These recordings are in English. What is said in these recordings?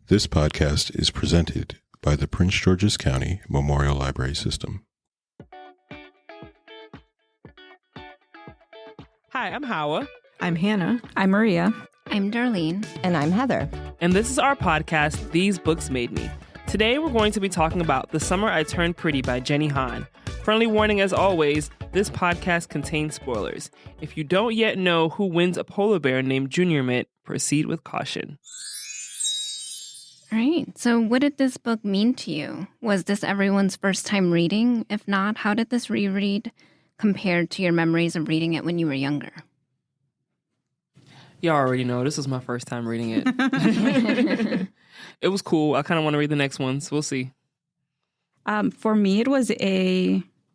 This podcast is presented by the Prince George's County Memorial Library System. Hi, I'm Hawa. I'm Hannah. I'm Maria. I'm Darlene. And I'm Heather. And this is our podcast, These Books Made Me. Today, we're going to be talking about The Summer I Turned Pretty by Jennie Han. Friendly warning as always, this podcast contains spoilers. If you don't yet know who wins a polar bear named Junior Mint, proceed with caution. All right. So what did this book mean to you? Was this everyone's first time reading? If not, how did this reread compare to your memories of reading it when you were younger? Y'all already know, this was my first time reading it. It was cool. I kind of want to read the next ones. We'll see. For me, it was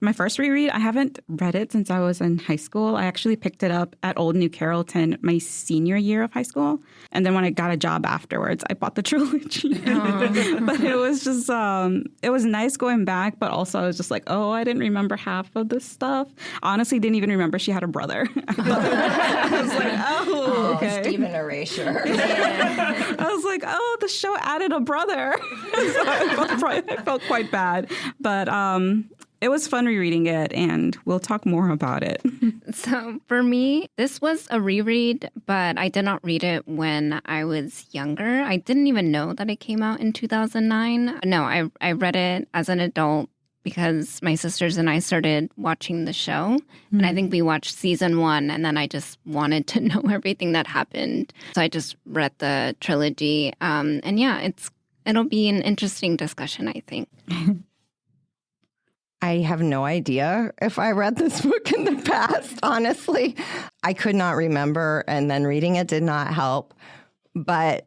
my first reread. I haven't read it since I was in high school. I actually picked it up at Old New Carrollton my senior year of high school. And then when I got a job afterwards, I bought the trilogy. But it was just, it was nice going back. But also I was just like, oh, I didn't remember half of this stuff. Honestly, didn't even remember she had a brother. I was like, oh, okay. Stephen Erasure. Yeah. I was like, oh, the show added a brother. So I felt quite bad. But it was fun rereading it, and we'll talk more about it. So for me, this was a reread, but I did not read it when I was younger. I didn't even know that it came out in 2009. No, I read it as an adult because my sisters and I started watching the show. Mm-hmm. And I think we watched season 1, and then I just wanted to know everything that happened. So I just read the trilogy. And yeah, it'll be an interesting discussion, I think. I have no idea if I read this book in the past, honestly. I could not remember, and then reading it did not help. But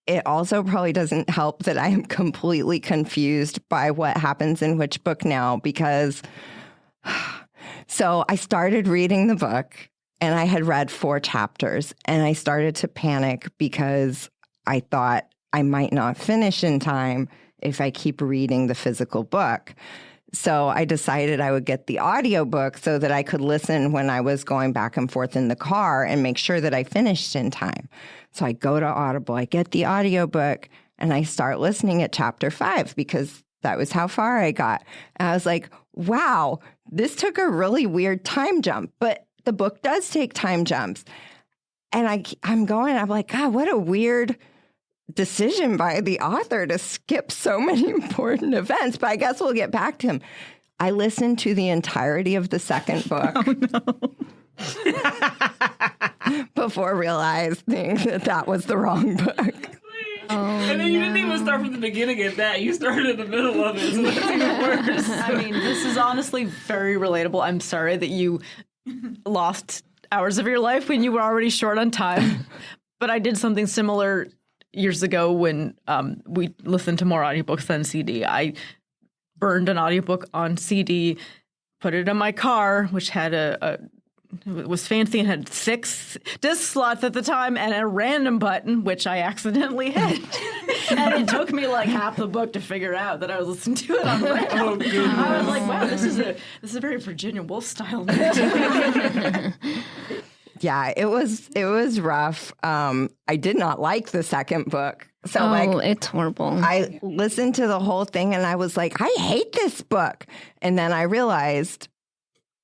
it also probably doesn't help that I am completely confused by what happens in which book now, because so I started reading the book, and I had read 4 chapters, and I started to panic because I thought I might not finish in time if I keep reading the physical book. So I decided I would get the audiobook so that I could listen when I was going back and forth in the car and make sure that I finished in time. So I go to Audible, I get the audiobook, and I start listening at chapter 5 because that was how far I got. And I was like, wow, this took a really weird time jump, but the book does take time jumps. And I'm like, God, what a weird decision by the author to skip so many important events, but I guess we'll get back to him. I listened to the entirety of the second book before realizing that was the wrong book. And then you didn't even start from the beginning at that. You started in the middle of it, so that's even worse. I mean, this is honestly very relatable. I'm sorry that you lost hours of your life when you were already short on time, but I did something similar years ago when we listened to more audiobooks than CD. I burned an audiobook on CD, put it in my car, which had it was fancy and had 6 disc slots at the time and a random button, which I accidentally hit. And it took me like half the book to figure out that I was listening to it on random. Oh, goodness. I was like, wow, this is a very Virginia Woolf style. Yeah, it was rough. I did not like the second book. So it's horrible. I listened to the whole thing and I was like, I hate this book. And then I realized,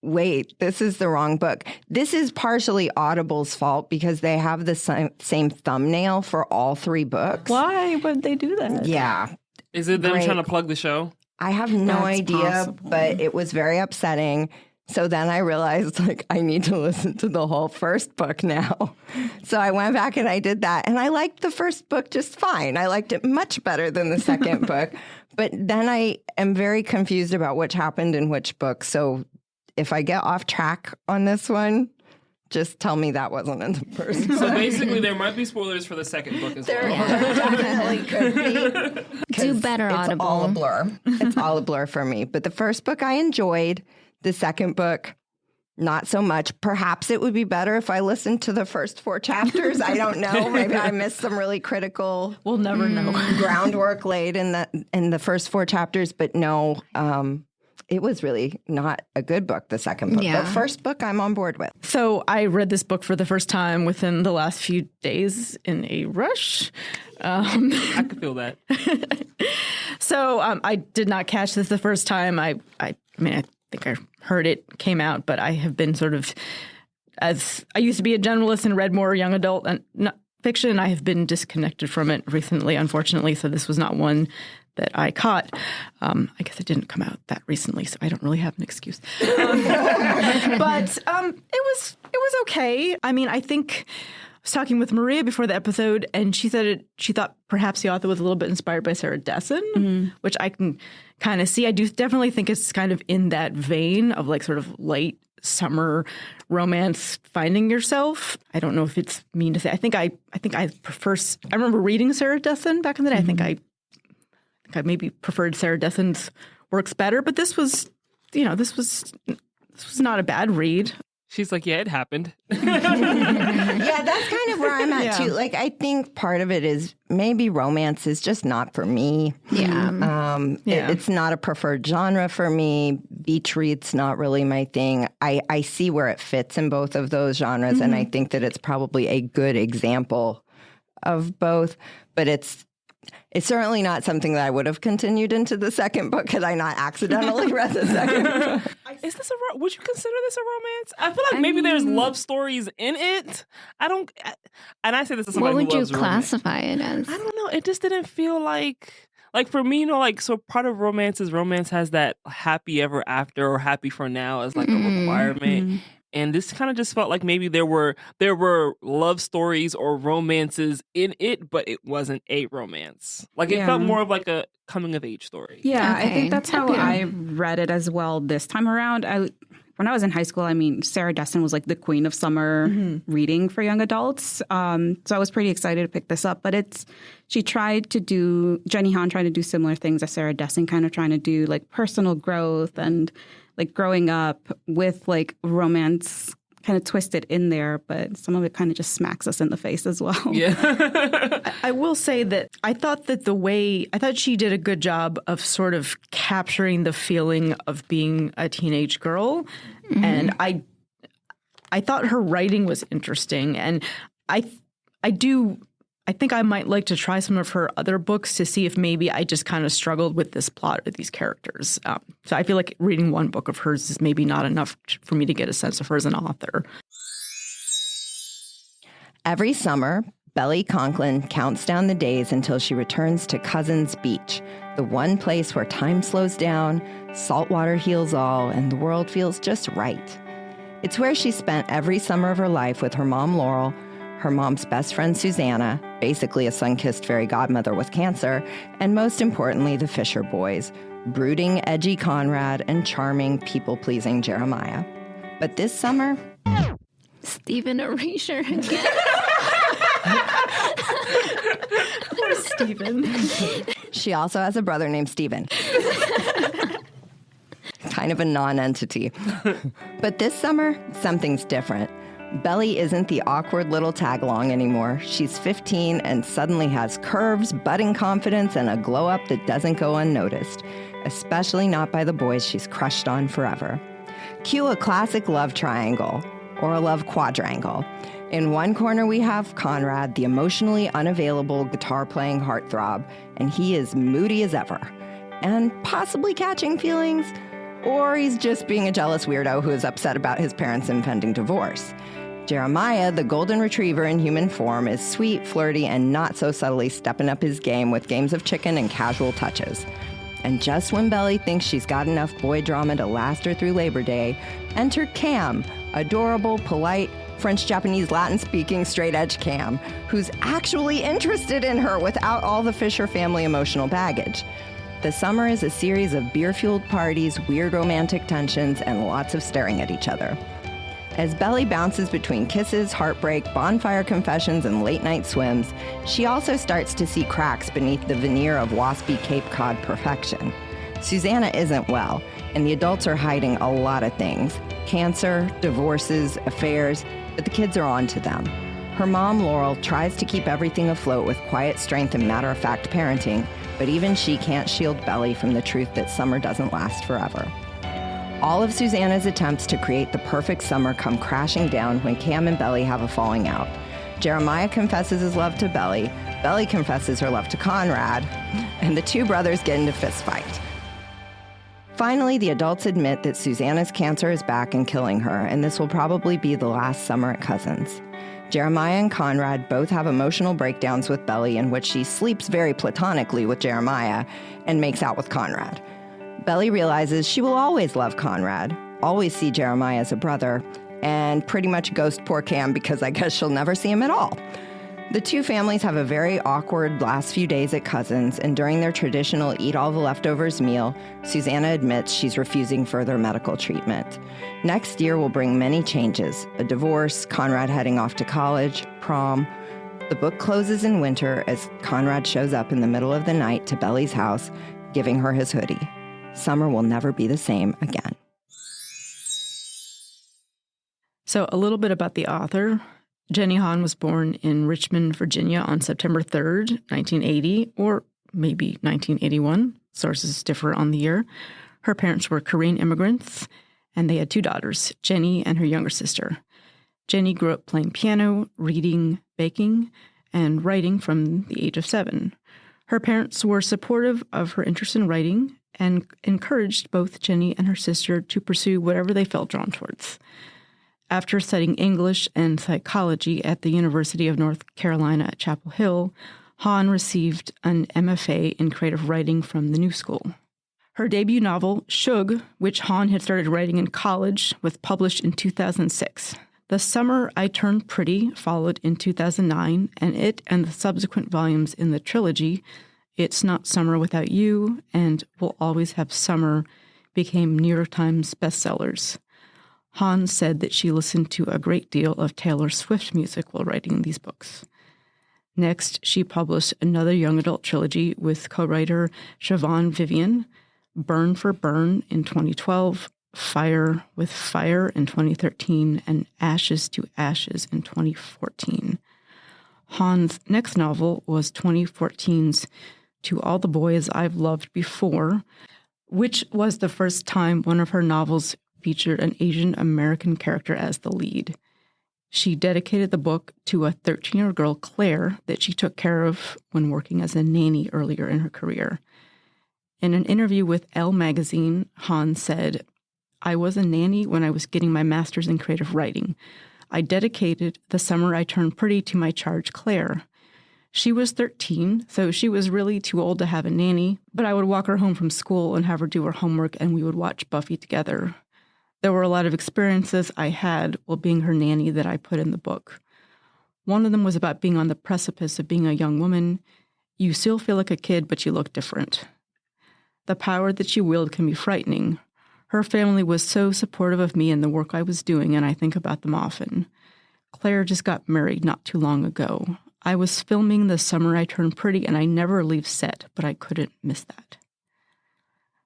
wait, this is the wrong book. This is partially Audible's fault because they have the same thumbnail for all 3 books. Why would they do that? Yeah. Is it them trying to plug the show? I have no idea, possible. But it was very upsetting. So then I realized, I need to listen to the whole first book now. So I went back and I did that. And I liked the first book just fine. I liked it much better than the second book. But then I am very confused about which happened in which book. So if I get off track on this one, just tell me that wasn't in the first book. So basically, there might be spoilers for the second book as well. There definitely could be. Do better, Audible. It's all a blur. It's all a blur for me. But the first book I enjoyed. The second book, not so much. Perhaps it would be better if I listened to the first 4 chapters. I don't know. Maybe I missed some really critical. We'll never know. Groundwork laid in the first 4 chapters. But no, it was really not a good book, the second book. Yeah. The first book I'm on board with. So I read this book for the first time within the last few days in a rush. I could feel that. So I did not catch this the first time. I mean, I think I heard it came out, but I have been sort of, as I used to be a generalist and read more young adult and fiction, I have been disconnected from it recently, unfortunately. So this was not one that I caught. I guess it didn't come out that recently, so I don't really have an excuse. But it was okay. I mean, I think I was talking with Maria before the episode, and she said she thought perhaps the author was a little bit inspired by Sarah Dessen, which I can kind of see. I do definitely think it's kind of in that vein of like sort of late summer romance, finding yourself. I don't know if it's mean to say. I think I prefer. I remember reading Sarah Dessen back in the day. I think I maybe preferred Sarah Dessen's works better, but this was not a bad read. She's like, yeah, it happened. Yeah, that's kind of where I'm at too. Like, I think part of it is maybe romance is just not for me. Yeah. It's not a preferred genre for me. Beach read's not really my thing. I see where it fits in both of those genres, and I think that it's probably a good example of both, but it's certainly not something that I would have continued into the second book had I not accidentally read the second book. Is this would you consider this a romance? I feel like maybe there's love stories in it. And I say this as somebody What who would you loves romance. classify it as? I don't know. It just didn't feel like for me, so part of romance has that happy ever after or happy for now as like a requirement. And this kind of just felt like maybe there were love stories or romances in it, but it wasn't a romance. Like it felt more of like a coming of age story. Yeah, Okay. I think that's how I read it as well this time around. When I was in high school, I mean, Sarah Dessen was like the queen of summer reading for young adults. So I was pretty excited to pick this up. But Jennie Han tried to do similar things as Sarah Dessen, kind of trying to do like personal growth and like growing up with like romance kind of twisted in there, but some of it kind of just smacks us in the face as well. Yeah. I will say that I thought she did a good job of sort of capturing the feeling of being a teenage girl. And I thought her writing was interesting. And I think I might like to try some of her other books to see if maybe I just kind of struggled with this plot or these characters. So I feel like reading one book of hers is maybe not enough for me to get a sense of her as an author. Every summer, Belly Conklin counts down the days until she returns to Cousins Beach, the one place where time slows down, saltwater heals all, and the world feels just right. It's where she spent every summer of her life with her mom, Laurel, her mom's best friend, Susanna, basically a sun-kissed fairy godmother with cancer, and most importantly, the Fisher boys, brooding, edgy Conrad, and charming, people-pleasing Jeremiah. But this summer... Stephen Erasure again. Poor Stephen. She also has a brother named Stephen. Kind of a non-entity. But this summer, something's different. Belly isn't the awkward little tag-along anymore. She's 15 and suddenly has curves, budding confidence, and a glow-up that doesn't go unnoticed, especially not by the boys she's crushed on forever. Cue a classic love triangle, or a love quadrangle. In one corner we have Conrad, the emotionally unavailable guitar-playing heartthrob, and he is moody as ever, and possibly catching feelings, or he's just being a jealous weirdo who is upset about his parents' impending divorce. Jeremiah, the golden retriever in human form, is sweet, flirty, and not so subtly stepping up his game with games of chicken and casual touches. And just when Belly thinks she's got enough boy drama to last her through Labor Day, enter Cam, adorable, polite, French, Japanese, Latin-speaking, straight-edge Cam, who's actually interested in her without all the Fisher family emotional baggage. The summer is a series of beer-fueled parties, weird romantic tensions, and lots of staring at each other. As Belly bounces between kisses, heartbreak, bonfire confessions, and late-night swims, she also starts to see cracks beneath the veneer of waspy Cape Cod perfection. Susanna isn't well, and the adults are hiding a lot of things. Cancer, divorces, affairs, but the kids are on to them. Her mom, Laurel, tries to keep everything afloat with quiet strength and matter-of-fact parenting, but even she can't shield Belly from the truth that summer doesn't last forever. All of Susanna's attempts to create the perfect summer come crashing down when Cam and Belly have a falling out. Jeremiah confesses his love to Belly, Belly confesses her love to Conrad, and the two brothers get into fistfight. Finally, the adults admit that Susanna's cancer is back and killing her, and this will probably be the last summer at Cousins. Jeremiah and Conrad both have emotional breakdowns with Belly in which she sleeps very platonically with Jeremiah and makes out with Conrad. Belly realizes she will always love Conrad, always see Jeremiah as a brother, and pretty much ghost poor Cam because I guess she'll never see him at all. The two families have a very awkward last few days at Cousins, and during their traditional eat all the leftovers meal, Susanna admits she's refusing further medical treatment. Next year will bring many changes: a divorce, Conrad heading off to college, prom. The book closes in winter as Conrad shows up in the middle of the night to Belly's house, giving her his hoodie. Summer will never be the same again. So a little bit about the author. Jennie Han was born in Richmond, Virginia on September 3rd, 1980, or maybe 1981. Sources differ on the year. Her parents were Korean immigrants, and they had two daughters, Jennie and her younger sister. Jennie grew up playing piano, reading, baking, and writing from the age of 7. Her parents were supportive of her interest in writing and encouraged both Jennie and her sister to pursue whatever they felt drawn towards. After studying English and psychology at the University of North Carolina at Chapel Hill, Han received an MFA in creative writing from the New School. Her debut novel, Shug, which Han had started writing in college, was published in 2006. The Summer I Turned Pretty followed in 2009, and it and the subsequent volumes in the trilogy, It's Not Summer Without You and We'll Always Have Summer, became New York Times bestsellers. Han said that she listened to a great deal of Taylor Swift music while writing these books. Next, she published another young adult trilogy with co-writer Siobhan Vivian, Burn for Burn in 2012, Fire with Fire in 2013, and Ashes to Ashes in 2014. Han's next novel was 2014's To All the Boys I've Loved Before, which was the first time one of her novels featured an Asian American character as the lead. She dedicated the book to a 13-year-old girl, Claire, that she took care of when working as a nanny earlier in her career. In an interview with Elle magazine, Han said, "I was a nanny when I was getting my master's in creative writing. I dedicated The Summer I Turned Pretty to my charge, Claire. She was 13, so she was really too old to have a nanny, but I would walk her home from school and have her do her homework, and we would watch Buffy together. There were a lot of experiences I had while being her nanny that I put in the book. One of them was about being on the precipice of being a young woman. You still feel like a kid, but you look different. The power that she wielded can be frightening. Her family was so supportive of me and the work I was doing, and I think about them often. Claire just got married not too long ago. I was filming The Summer I Turned Pretty, and I never leave set, but I couldn't miss that."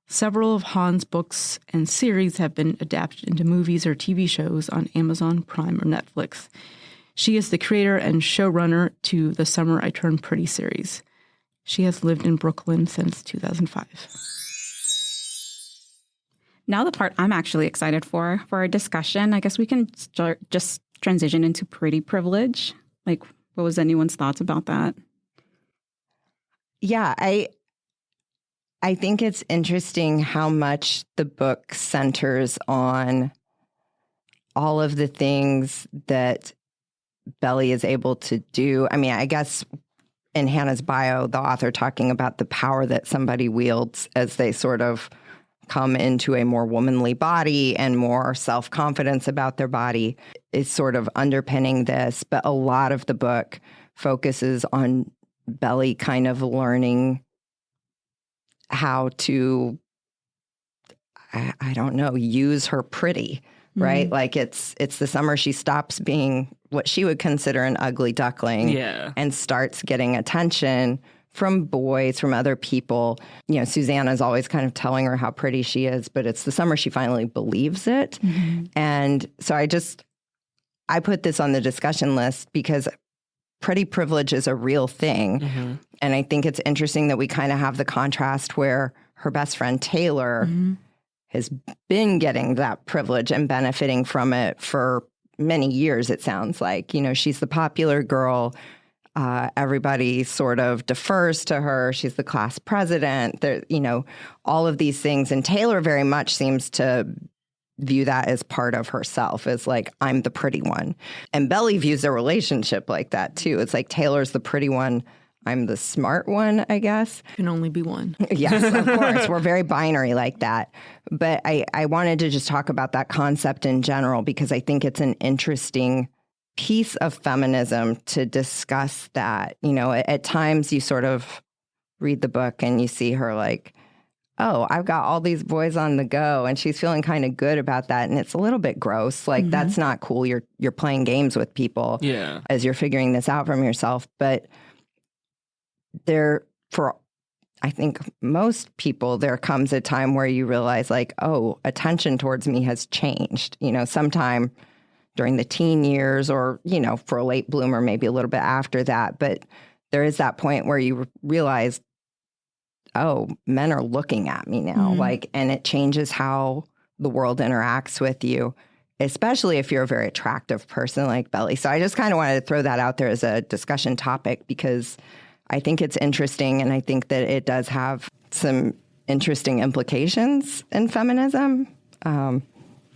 Several of Han's books and series have been adapted into movies or TV shows on Amazon Prime or Netflix. She is the creator and showrunner to the Summer I Turned Pretty series. She has lived in Brooklyn since 2005. Now the part I'm actually excited for our discussion, I guess we can just transition into pretty privilege. Like, what was anyone's thoughts about that? Yeah, I think it's interesting how much the book centers on all of the things that Belly is able to do. I mean, I guess in Hannah's bio, the author talking about the power that somebody wields as they sort of come into a more womanly body and more self-confidence about their body is sort of underpinning this. But a lot of the book focuses on Belly kind of learning how to, I don't know, use her pretty, right? Mm-hmm. Like it's the summer she stops being what she would consider an ugly duckling and starts getting attention from boys, from other people. You know, Susanna's always kind of telling her how pretty she is, but it's the summer she finally believes it. Mm-hmm. And so I put this on the discussion list because pretty privilege is a real thing. Mm-hmm. And I think it's interesting that we kind of have the contrast where her best friend Taylor has been getting that privilege and benefiting from it for many years, it sounds like. She's the popular girl. Everybody sort of defers to her. She's the class president. All of these things. And Taylor very much seems to view that as part of herself, as like, I'm the pretty one. And Belly views their relationship like that, too. It's like Taylor's the pretty one. I'm the smart one, I guess. Can only be one. Yes, of course. We're very binary like that. But I wanted to just talk about that concept in general because I think it's an interesting piece of feminism to discuss that. At times you sort of read the book and you see her like, oh, I've got all these boys on the go, and she's feeling kind of good about that. And it's a little bit gross. Like, that's not cool. You're playing games with people as you're figuring this out from yourself. But for I think most people, there comes a time where you realize like, oh, attention towards me has changed, sometime during the teen years or, for a late bloomer, maybe a little bit after that. But there is that point where you realize, oh, men are looking at me now, and it changes how the world interacts with you, especially if you're a very attractive person like Belly. So I just kind of wanted to throw that out there as a discussion topic because I think it's interesting, and I think that it does have some interesting implications in feminism. I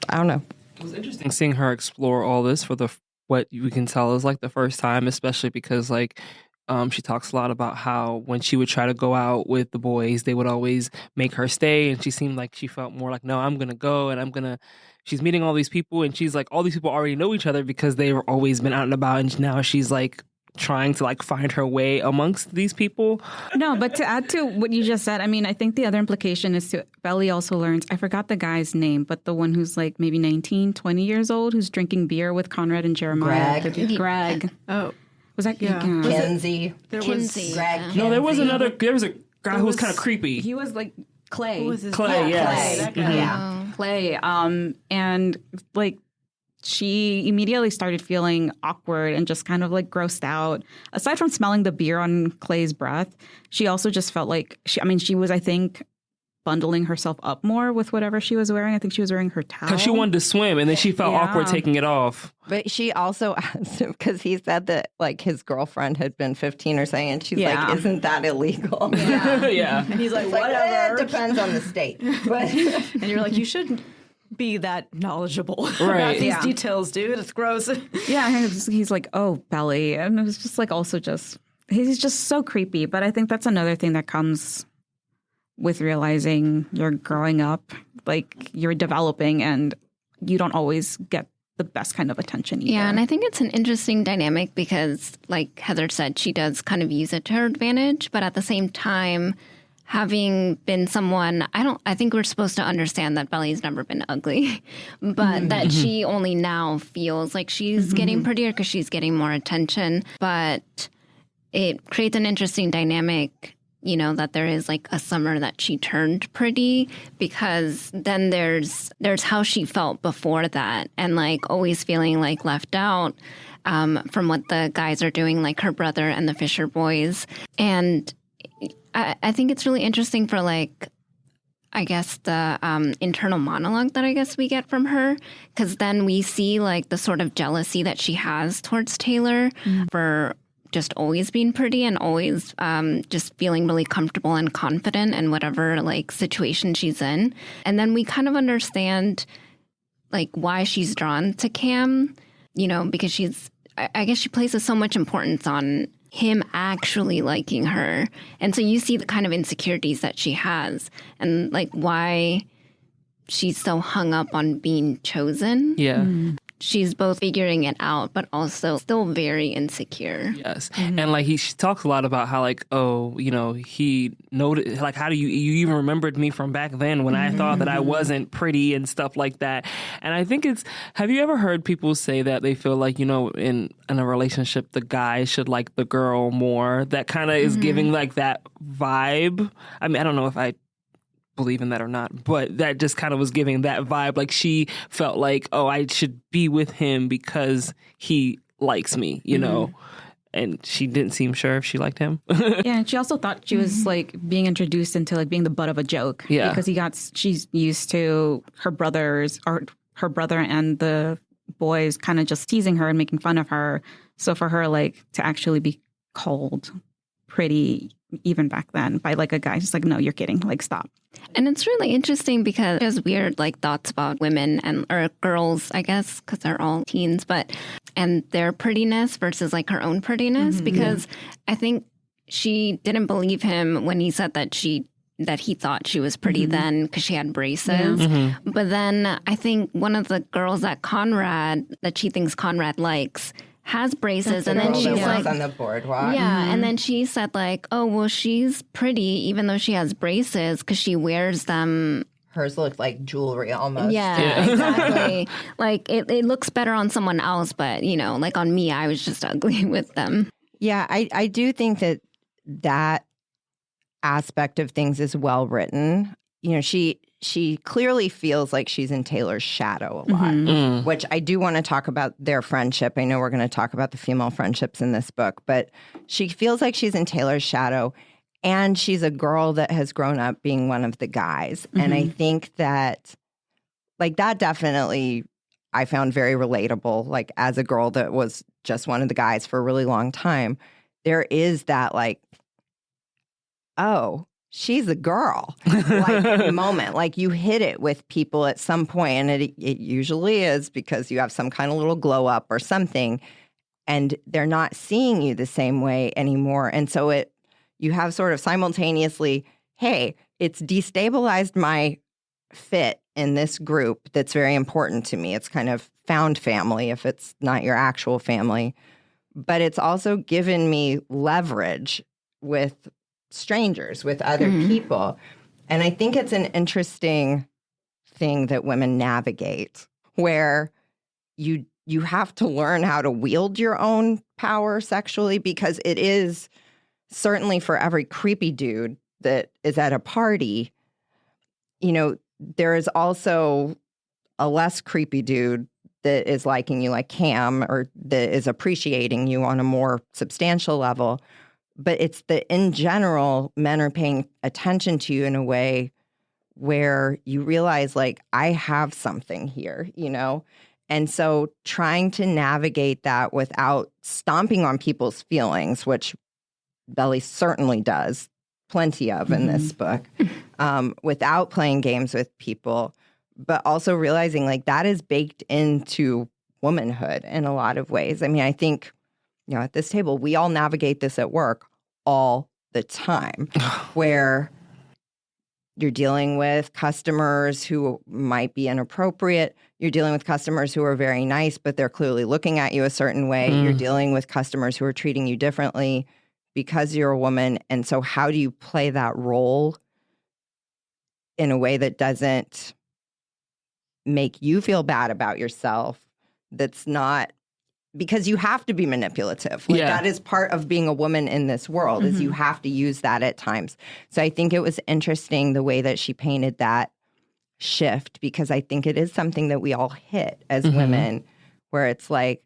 don't know. It was interesting seeing her explore all this for what you can tell is like the first time, especially because like she talks a lot about how when she would try to go out with the boys, they would always make her stay, and she seemed like she felt more like, no, I'm gonna go, and she's meeting all these people, and she's like, all these people already know each other because they've always been out and about, and now she's like trying to like find her way amongst these people. No, but to add to what you just said, I mean, I think the other implication is Belly also learns, I forgot the guy's name, but the one who's like maybe 19, 20 years old, who's drinking beer with Conrad and Jeremiah. Greg. Oh. Was that Kinsey? Kinsey. Greg. No, there was a guy who was kind of creepy. He was like Clay. Who was his Clay, name? yes. Clay, that guy. Yeah. Clay. And like, she immediately started feeling awkward and just kind of like grossed out. Aside from smelling the beer on Clay's breath, she also just felt like she was, I think, bundling herself up more with whatever she was wearing. I think she was wearing her towel. Because she wanted to swim, and then she felt awkward taking it off. But she also asked him, because he said that like his girlfriend had been 15 or something, and she's like, isn't that illegal? Yeah. And he's like, Like, whatever. it depends on the state. But And you're like, you shouldn't be that knowledgeable Right. about these details, dude. It's gross. Yeah, and he's like, oh, Belly. And it was just like he's just so creepy. But I think that's another thing that comes with realizing you're growing up, like you're developing, and you don't always get the best kind of attention either. Yeah, and I think it's an interesting dynamic because, like Heather said, she does kind of use it to her advantage, but at the same time, having been someone, I think we're supposed to understand that Belly's never been ugly, but that she only now feels like she's getting prettier because she's getting more attention. But it creates an interesting dynamic, that there is like a summer that she turned pretty, because then there's how she felt before that, and like always feeling like left out from what the guys are doing, like her brother and the Fisher boys. And I think it's really interesting for like, I guess the internal monologue that I guess we get from her, because then we see like the sort of jealousy that she has towards Taylor for just always being pretty and always just feeling really comfortable and confident in whatever like situation she's in. And then we kind of understand like why she's drawn to Cam, because I guess she places so much importance on him actually liking her. And so you see the kind of insecurities that she has and like why she's so hung up on being chosen. Yeah. She's both figuring it out, but also still very insecure. Yes. And like she talks a lot about how like, he noted, like, how do you even remembered me from back then when I thought that I wasn't pretty and stuff like that. And I think have you ever heard people say that they feel like, in a relationship, the guy should like the girl more? That kind of is giving like that vibe. I mean, I don't know if I believe in that or not, but that just kind of was giving that vibe. Like she felt like, oh, I should be with him because he likes me, and she didn't seem sure if she liked him. Yeah, and she also thought she was like being introduced into like being the butt of a joke. Yeah. Because she's used to her brother and the boys kind of just teasing her and making fun of her. So for her, like, to actually be called pretty even back then by like a guy, just like, no, you're kidding, like, stop. And it's really interesting because there's weird like thoughts about women or girls, I guess, because they're all teens, and their prettiness versus like her own prettiness. Because I think she didn't believe him when he said that he thought she was pretty then because she had braces. Yeah. But then I think one of the girls that she thinks Conrad likes has braces. And then she's like on the boardwalk. Yeah. And then she said like, oh, well, she's pretty even though she has braces because she wears them. Hers look like jewelry almost. Yeah. Exactly. Like it looks better on someone else, but like on me, I was just ugly with them. Yeah. I do think that aspect of things is well written. She clearly feels like she's in Taylor's shadow a lot, which I do want to talk about their friendship. I know we're going to talk about the female friendships in this book, but she feels like she's in Taylor's shadow, and she's a girl that has grown up being one of the guys. And I think that, like, that definitely I found very relatable. Like, as a girl that was just one of the guys for a really long time, there is that, like, oh, she's a girl, like, moment. Like, you hit it with people at some point, and it usually is because you have some kind of little glow up or something, and they're not seeing you the same way anymore. And so you have sort of simultaneously, hey, it's destabilized my fit in this group that's very important to me. It's kind of found family if it's not your actual family. But it's also given me leverage with strangers, with other people. And I think it's an interesting thing that women navigate, where you have to learn how to wield your own power sexually, because it is certainly for every creepy dude that is at a party, there is also a less creepy dude that is liking you like Cam, or that is appreciating you on a more substantial level. But it's in general, men are paying attention to you in a way where you realize, like, I have something here, And so trying to navigate that without stomping on people's feelings, which Belly certainly does plenty of in this book, without playing games with people, but also realizing, like, that is baked into womanhood in a lot of ways. I mean, I think, at this table, we all navigate this at work all the time, where you're dealing with customers who might be inappropriate. You're dealing with customers who are very nice, but they're clearly looking at you a certain way. You're dealing with customers who are treating you differently because you're a woman. And so how do you play that role in a way that doesn't make you feel bad about yourself? That's not, because you have to be manipulative. Like, that is part of being a woman in this world, is you have to use that at times. So I think it was interesting the way that she painted that shift, because I think it is something that we all hit as women, where it's like,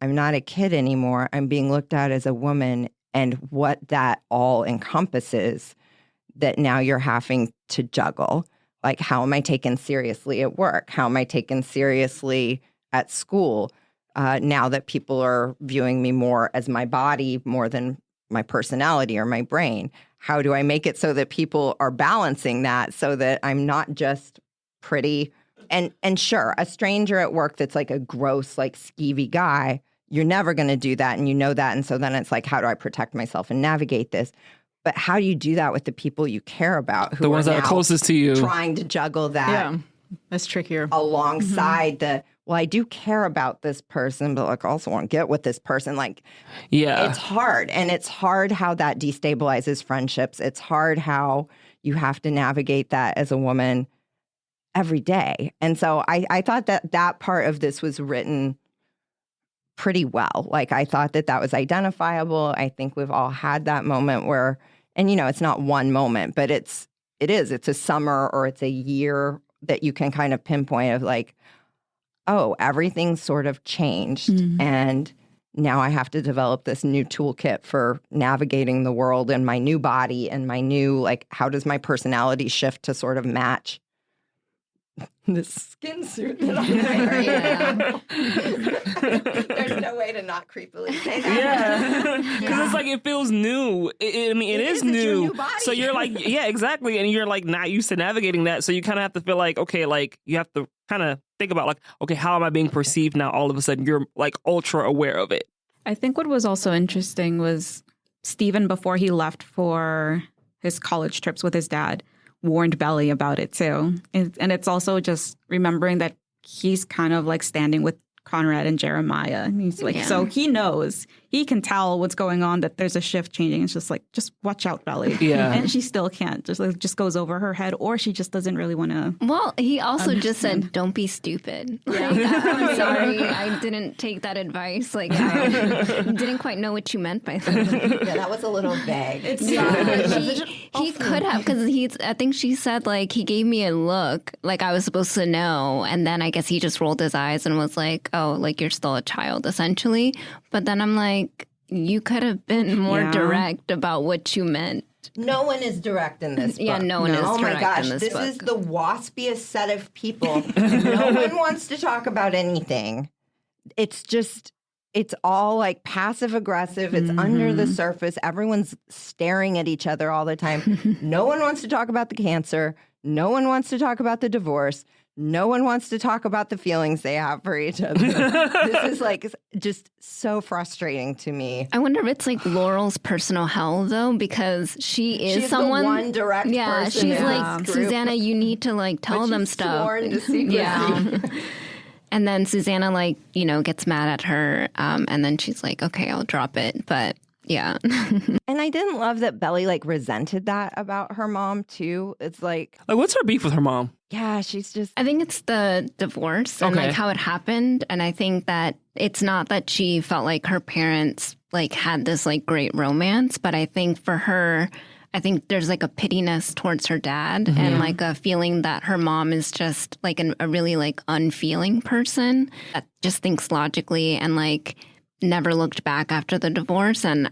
I'm not a kid anymore. I'm being looked at as a woman, and what that all encompasses, that now you're having to juggle. Like, how am I taken seriously at work? How am I taken seriously at school? Now that people are viewing me more as my body more than my personality or my brain, how do I make it so that people are balancing that, so that I'm not just pretty? And sure, a stranger at work that's like a gross, like, skeevy guy, you're never going to do that, and you know that. And so then it's like, how do I protect myself and navigate this? But how do you do that with the people you care about, who the ones that are closest to you, trying to juggle that? Yeah, that's trickier. Alongside well, I do care about this person, but, like, I also want to get with this person. Like, it's hard. And it's hard how that destabilizes friendships. It's hard how you have to navigate that as a woman every day. And so I thought that part of this was written pretty well. Like, I thought that was identifiable. I think we've all had that moment where, and, it's not one moment, but it's a summer or it's a year that you can kind of pinpoint of, like, oh, everything's sort of changed. And now I have to develop this new toolkit for navigating the world and my new body and my new, like, how does my personality shift to sort of match this skin suit that I'm wearing? There's no way to not creepily say that. Yeah, because it's like it feels new. I mean, it is it's your new. new body. So you're like, yeah, exactly, and you're like not used to navigating that. So you kind of have to feel like, okay, like you have to kind of think about like, okay, how am I being perceived now? All of a sudden, you're like ultra aware of it. I think what was also interesting was Stephen, before he left for his college trips with his dad, warned Belly about it too. And it's also just remembering that he's kind of like standing with Conrad and Jeremiah. And he's like, so he knows, he can tell what's going on, that there's a shift changing. It's just like, just watch out, Belly. Yeah. And she still can't. Just goes over her head, or she just doesn't really want to. Well, he also just said, don't be stupid. Like, I'm sorry, I didn't take that advice. Like, I didn't quite know what you meant by that. Yeah, that was a little vague. He could have, because I think she said, like, he gave me a look, like I was supposed to know. And then I guess he just rolled his eyes and was like, oh, like you're still a child, essentially. But then I'm like, you could have been more direct about what you meant. No one is direct in this book. Yeah, no one is direct in this book. Oh my gosh, this is the waspiest set of people. No one wants to talk about anything. It's just, it's all like passive aggressive. It's under the surface. Everyone's staring at each other all the time. No one wants to talk about the cancer. No one wants to talk about the divorce. No one wants to talk about the feelings they have for each other. This is like just so frustrating to me. I wonder if it's like Laurel's personal hell, though, because she's someone. The one direct person. She's like, Susanna, you need to like tell them stuff. Sworn to secrecy. Yeah. And then Susanna, like, gets mad at her. And then she's like, okay, I'll drop it. But yeah. And I didn't love that Belly like resented that about her mom too. It's like what's her beef with her mom? Yeah, she's just. I think it's the divorce and like how it happened. And I think that it's not that she felt like her parents like had this like great romance, but I think for her, I think there's like a pittiness towards her dad and like a feeling that her mom is just like a really like unfeeling person that just thinks logically and like never looked back after the divorce. And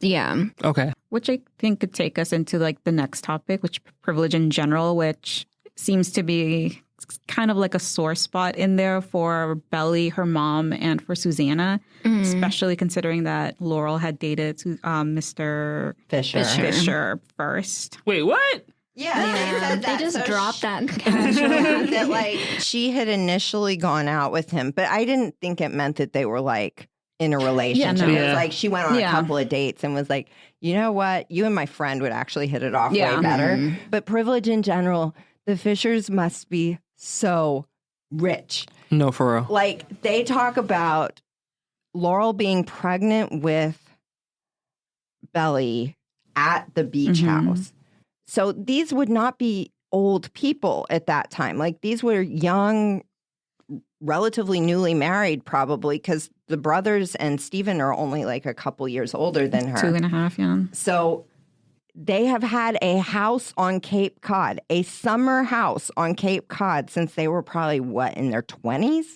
Okay. Which I think could take us into like the next topic, which privilege in general, which seems to be kind of like a sore spot in there for Belly, her mom, and for Susanna, especially considering that Laurel had dated Mr. Fisher first. Wait, what? Yeah, they said that. They just dropped that casual that like she had initially gone out with him, but I didn't think it meant that they were like in a relationship. It was like she went on a couple of dates and was like, you know what? You and my friend would actually hit it off way better. But privilege in general, the Fishers must be so rich. No, for real. Like they talk about Laurel being pregnant with Belly at the beach house. So these would not be old people at that time. Like these were young, relatively newly married probably, because the brothers and Stephen are only like a couple years older than her. 2.5, yeah. So they have had a house on Cape Cod, a summer house on Cape Cod since they were probably, in their 20s?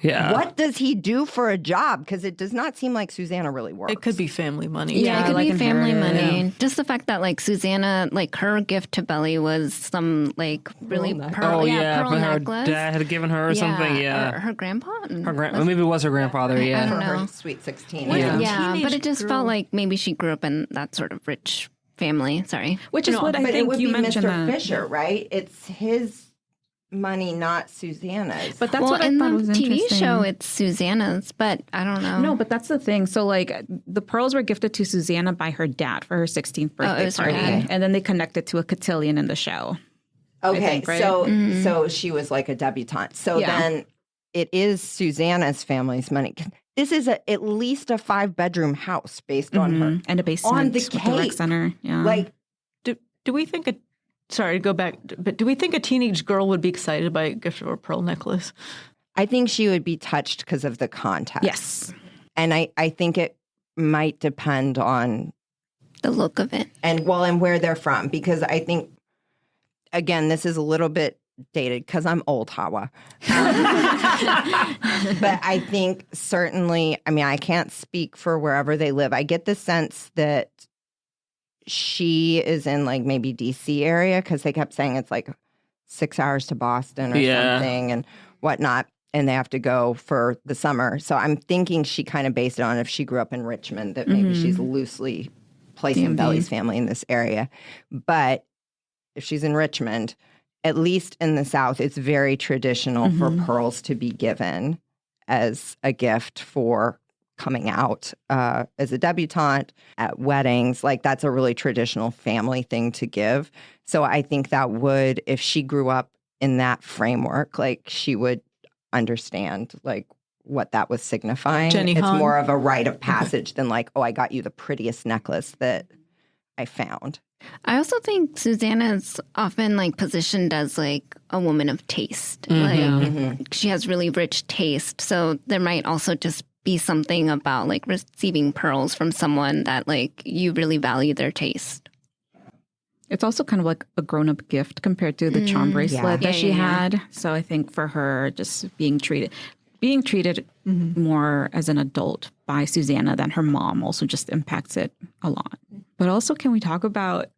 Yeah. What does he do for a job? Because it does not seem like Susanna really works. It could be family money. Yeah, it could like be family inherited. money. Just the fact that like Susanna, like her gift to Belly was some like really pearl her necklace. dad had given her or something. Yeah, or her grandpa. Maybe it was her grandfather. I don't for know. her sweet 16. Yeah, but it just felt like maybe she grew up in that sort of rich family. Sorry, Which is what I but it think would you be mentioned. Mr. That. Fisher, right? It's his money, not Susanna's. But that's well, what I in thought the was TV interesting. show, it's Susanna's, but I don't know. No, but that's the thing. So, like, the pearls were gifted to Susanna by her dad for her 16th birthday was her party. dad. And then they connected to a cotillion in the show. Okay, think, right? so she was like a debutante. So then it is Susanna's family's money. This is at least a 5-bedroom house based on her. And a basement On the with the rec Cape. center. Yeah. Like, Do we think sorry to go back, but do we think a teenage girl would be excited by a gift of a pearl necklace? I think she would be touched because of the context. yes. And I think it might depend on the look of it. and where they're from, because I think, again, this is a little bit dated because I'm old, Hawa. But I think certainly, I mean, I can't speak for wherever they live. I get the sense that she is in like maybe DC area because they kept saying it's like 6 hours to Boston or something and whatnot. And they have to go for the summer. So I'm thinking she kind of based it on if she grew up in Richmond, that maybe she's loosely placing Belly's family in this area. But if she's in Richmond, at least in the South, it's very traditional for pearls to be given as a gift for coming out as a debutante at weddings. Like that's a really traditional family thing to give. So I think that would, if she grew up in that framework, like she would understand like what that was signifying. Jennie It's Han. more of a rite of passage than like, oh, I got you the prettiest necklace that I found. I also think Susanna's often like positioned as like a woman of taste. Like she has really rich taste. So there might also just be something about like receiving pearls from someone that like you really value their taste. It's also kind of like a grown-up gift compared to the charm bracelet that she had. So I think for her, just being treated more as an adult by Susanna than her mom also just impacts it a lot. But also, can we talk about,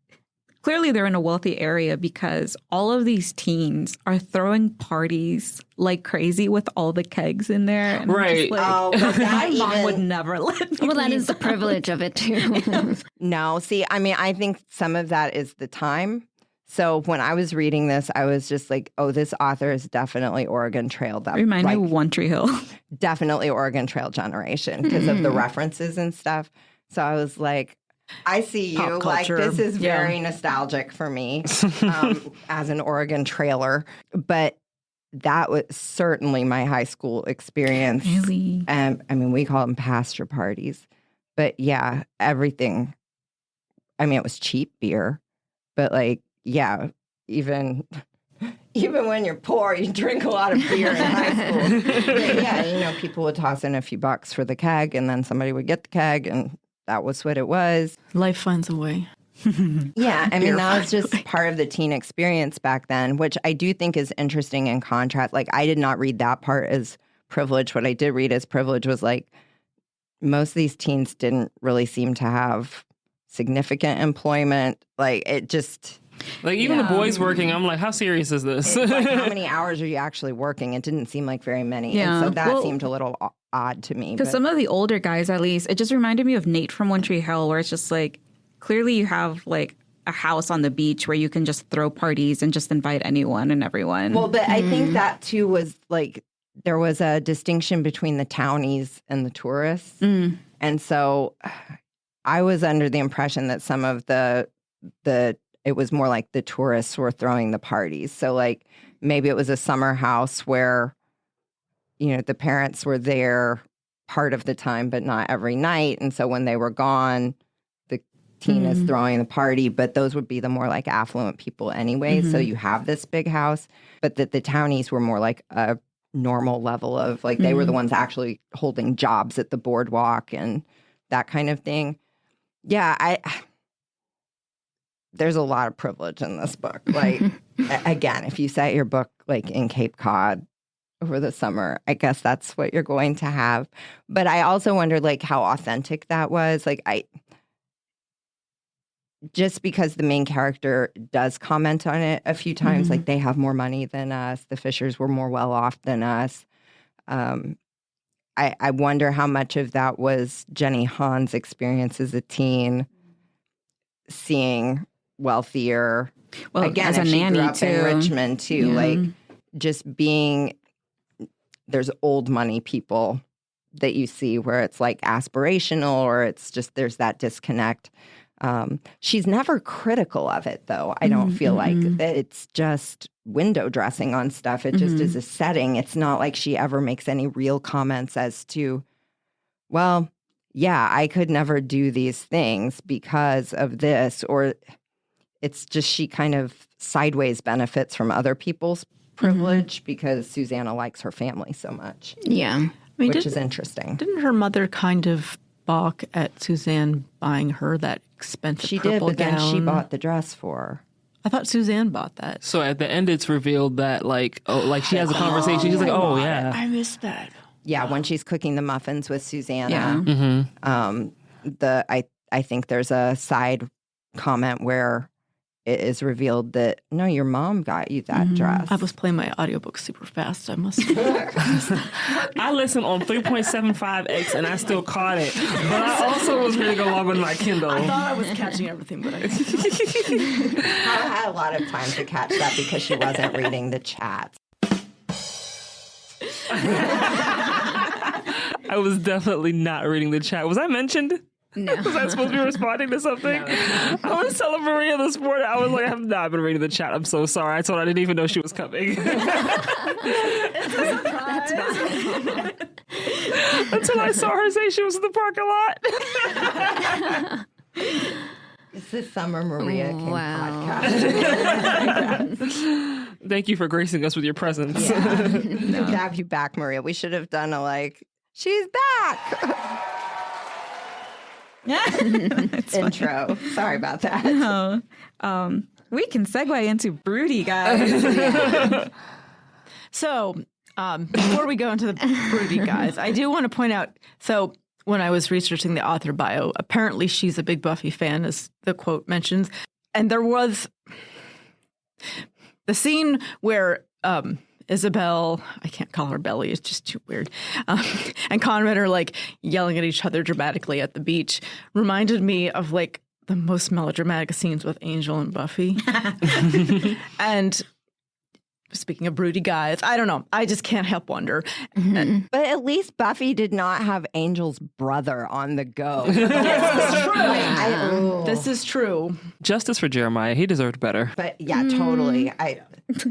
clearly they're in a wealthy area because all of these teens are throwing parties like crazy with all the kegs in there. And Right. My mom would never let me. Well, that is the privilege of it too. No, see, I mean, I think some of that is the time. So when I was reading this, I was just like, oh, this author is definitely Oregon Trail. That Remind me like, of One Tree Hill. definitely Oregon Trail generation because of the references and stuff. So I was like, I see you. Pop Like, culture. this is very nostalgic for me as an Oregon Trailer. But that was certainly my high school experience. Really? I mean, we call them pasture parties. But yeah, everything. I mean, it was cheap beer. But like, yeah, even when you're poor, you drink a lot of beer in high school. But yeah, you know, people would toss in a few bucks for the keg, and then somebody would get the keg, and that was what it was. Life finds a way. Yeah, I mean, that was just part of the teen experience back then, which I do think is interesting in contrast. Like, I did not read that part as privilege. What I did read as privilege was like most of these teens didn't really seem to have significant employment. Like, it just... Like, even the boys working, I'm like, how serious is this? It's like, how many hours are you actually working? It didn't seem like very many. Yeah. And so that Well, seemed a little odd to me. Because but- some of the older guys, at least, it just reminded me of Nate from One Tree Hill, where it's just like, clearly you have like a house on the beach where you can just throw parties and just invite anyone and everyone. Well, but I think that too was like, there was a distinction between the townies and the tourists. And so I was under the impression that some of it was more like the tourists were throwing the parties. So like maybe it was a summer house where, you know, the parents were there part of the time, but not every night. And so when they were gone, the teen is throwing the party, but those would be the more like affluent people anyway. So you have this big house, but that the townies were more like a normal level of like, they were the ones actually holding jobs at the boardwalk and that kind of thing. Yeah, there's a lot of privilege in this book. Like, again, if you set your book like in Cape Cod over the summer, I guess that's what you're going to have. But I also wondered like how authentic that was. Like just because the main character does comment on it a few times, like they have more money than us. The Fishers were more well off than us. I wonder how much of that was Jennie Han's experience as a teen, seeing wealthier. Well, again, as a if she nanny grew up too. in Richmond too, Yeah. like just being. There's old money people that you see where it's like aspirational, or it's just there's that disconnect. She's never critical of it, though. I don't feel like that it's just window dressing on stuff. It just is a setting. It's not like she ever makes any real comments as to, well, yeah, I could never do these things because of this, or it's just she kind of sideways benefits from other people's privilege because Susanna likes her family so much. Yeah. I mean, which is interesting. Didn't her mother kind of balk at Suzanne buying her that expensive She did, purple but gown? then she bought the dress for her. I thought Suzanne bought that. So at the end, it's revealed that she has a conversation. She's like, oh yeah, I missed that. Yeah, when she's cooking the muffins with Susanna. Yeah. I think there's a side comment where it is revealed that no, your mom got you that dress. I was playing my audiobook super fast. I must. I listened on 3.75x and I still caught it, but I also was reading along with my Kindle. I thought I was catching everything, but I had a lot of time to catch that because she wasn't reading the chat. I was definitely not reading the chat. Was I mentioned? No. Was I supposed to be responding to something? No. I was telling Maria this morning. I was like, I have not been reading the chat. I'm so sorry. I told her I didn't even know she was coming. It's a surprise. Until I saw her say she was in the parking lot. It's the Summer Maria King podcast. Thank you for gracing us with your presence. Yeah. Good to have you back, Maria. We should have done a she's back. Intro. Sorry about that. No. We can segue into broody, guys. So, before we go into the broody guys, I do want to point out, so when I was researching the author bio, apparently she's a big Buffy fan, as the quote mentions. And there was the scene where Isabel, I can't call her Belly, it's just too weird, and Conrad are yelling at each other dramatically at the beach, reminded me of the most melodramatic scenes with Angel and Buffy. And speaking of broody guys, I don't know, I just can't help wonder. But at least Buffy did not have Angel's brother on the go. This is true. Justice for Jeremiah. He deserved better. But yeah, totally. I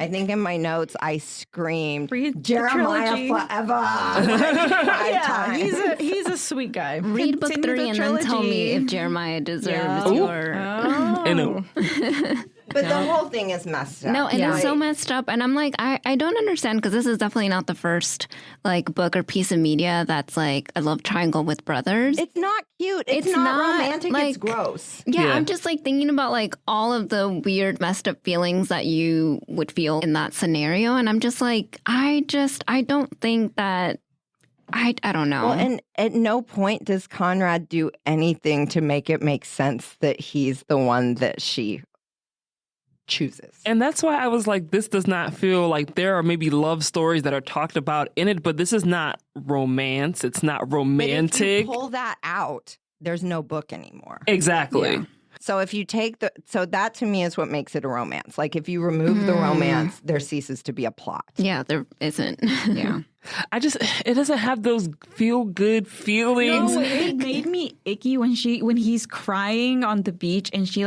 think in my notes I screamed, Jeremiah forever. He's a sweet guy. Read book 3 and then tell me if Jeremiah deserves your... Oh. But the whole thing is messed up. No, and it's so messed up. And I'm I don't understand, because this is definitely not the first book or piece of media that's a love triangle with brothers. It's not cute. It's not romantic. It's gross. Yeah, I'm just thinking about all of the weird, messed up feelings that you would feel in that scenario. And I'm just I don't think that. I don't know. Well, and at no point does Conrad do anything to make it make sense that he's the one that she chooses. And that's why I was this does not feel like there are maybe love stories that are talked about in it, but this is not romance. It's not romantic. But if you pull that out, there's no book anymore. Exactly. Yeah. So if you take so that to me is what makes it a romance. If you remove the romance, there ceases to be a plot. Yeah, there isn't. Yeah. It doesn't have those feel good feelings. No, it made me icky when he's crying on the beach and she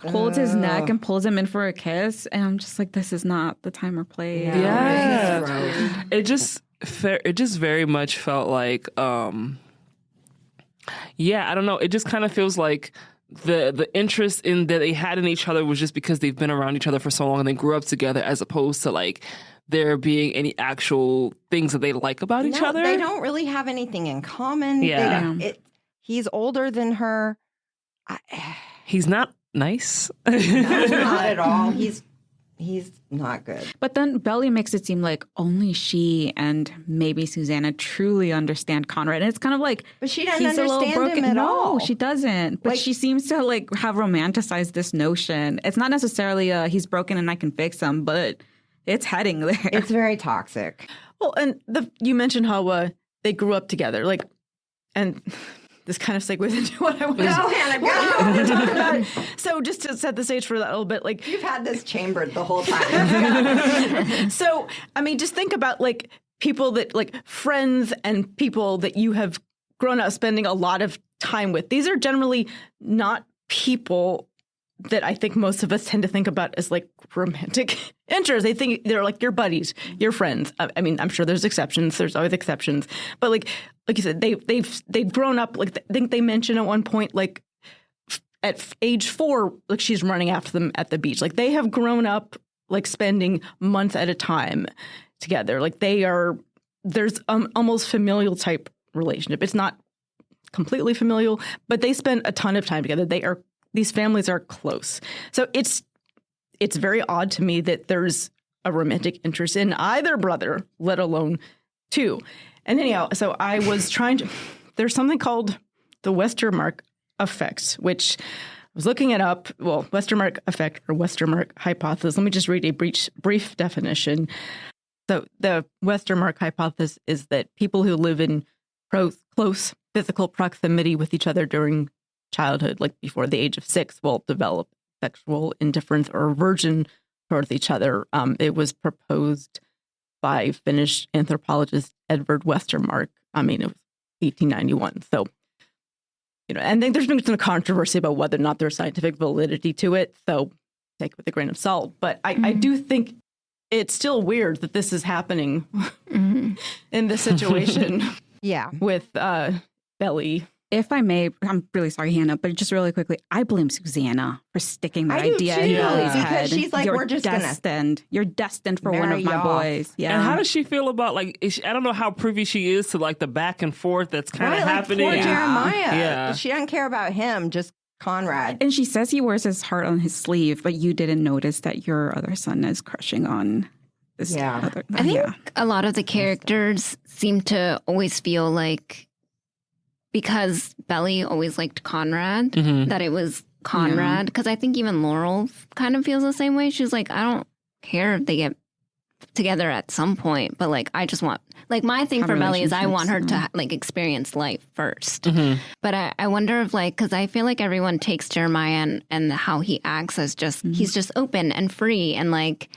holds his neck and pulls him in for a kiss, and I'm just this is not the time or place. Yeah. It just very much felt I don't know. It just kind of feels like the interest in that they had in each other was just because they've been around each other for so long and they grew up together, as opposed to there being any actual things that they like about each other. They don't really have anything in common. Yeah. He's older than her. He's not nice. Not at all. He's not good. But then Belly makes it seem like only she and maybe Susanna truly understand Conrad. And it's kind of but she doesn't he's understand him at all. No, she doesn't. But she seems to have romanticized this notion. It's not necessarily he's broken and I can fix him, but it's heading there. It's very toxic. Well, and you mentioned how they grew up together, and this kind of segues into what I want to talk about. So just to set the stage for that a little bit, you've had this chambered the whole time. So, just think about people that friends and people that you have grown up spending a lot of time with. These are generally not people that I think most of us tend to think about as romantic interests. They think they're your buddies, your friends. I'm sure there's exceptions. There's always exceptions. But like you said, they've grown up. I think they mentioned at one point, at age 4, she's running after them at the beach. They have grown up spending months at a time together. There's almost familial type relationship. It's not completely familial, but they spend a ton of time together. These families are close. So it's it's very odd to me that there's a romantic interest in either brother, let alone two. And anyhow, so I was trying to, there's something called the Westermarck effect, which I was looking it up. Well, Westermarck effect or Westermarck hypothesis. Let me just read a brief definition. So the Westermarck hypothesis is that people who live in close physical proximity with each other during childhood, like before the age of 6, will develop sexual indifference or aversion towards each other. It was proposed by Finnish anthropologist Edvard Westermarck. I mean, it was 1891. So, and then there's been some controversy about whether or not there's scientific validity to it. So take it with a grain of salt. But I do think it's still weird that this is happening in this situation. Yeah. With Belly. If I may, I'm really sorry, Hannah, but just really quickly, I blame Susanna for sticking that I do idea too, in Belly's because head. she's like, we're just destined. You're destined for one marry of my you off. boys. Yeah. And how does she feel about, like, I don't know how privy she is to, like, the back and forth that's kind of happening. Poor Jeremiah. Yeah. She doesn't care about him, just Conrad. And she says he wears his heart on his sleeve, but you didn't notice that your other son is crushing on this other. I think a lot of the characters seem to always feel like, because Belly always liked Conrad, that it was Conrad. Because I think even Laurel kind of feels the same way. She's like, I don't care if they get together at some point, but like, I just want, like, my thing for Belly is I want her to like experience life first. But I wonder if, like, because I feel like everyone takes Jeremiah and how he acts as just, he's just open and free and like,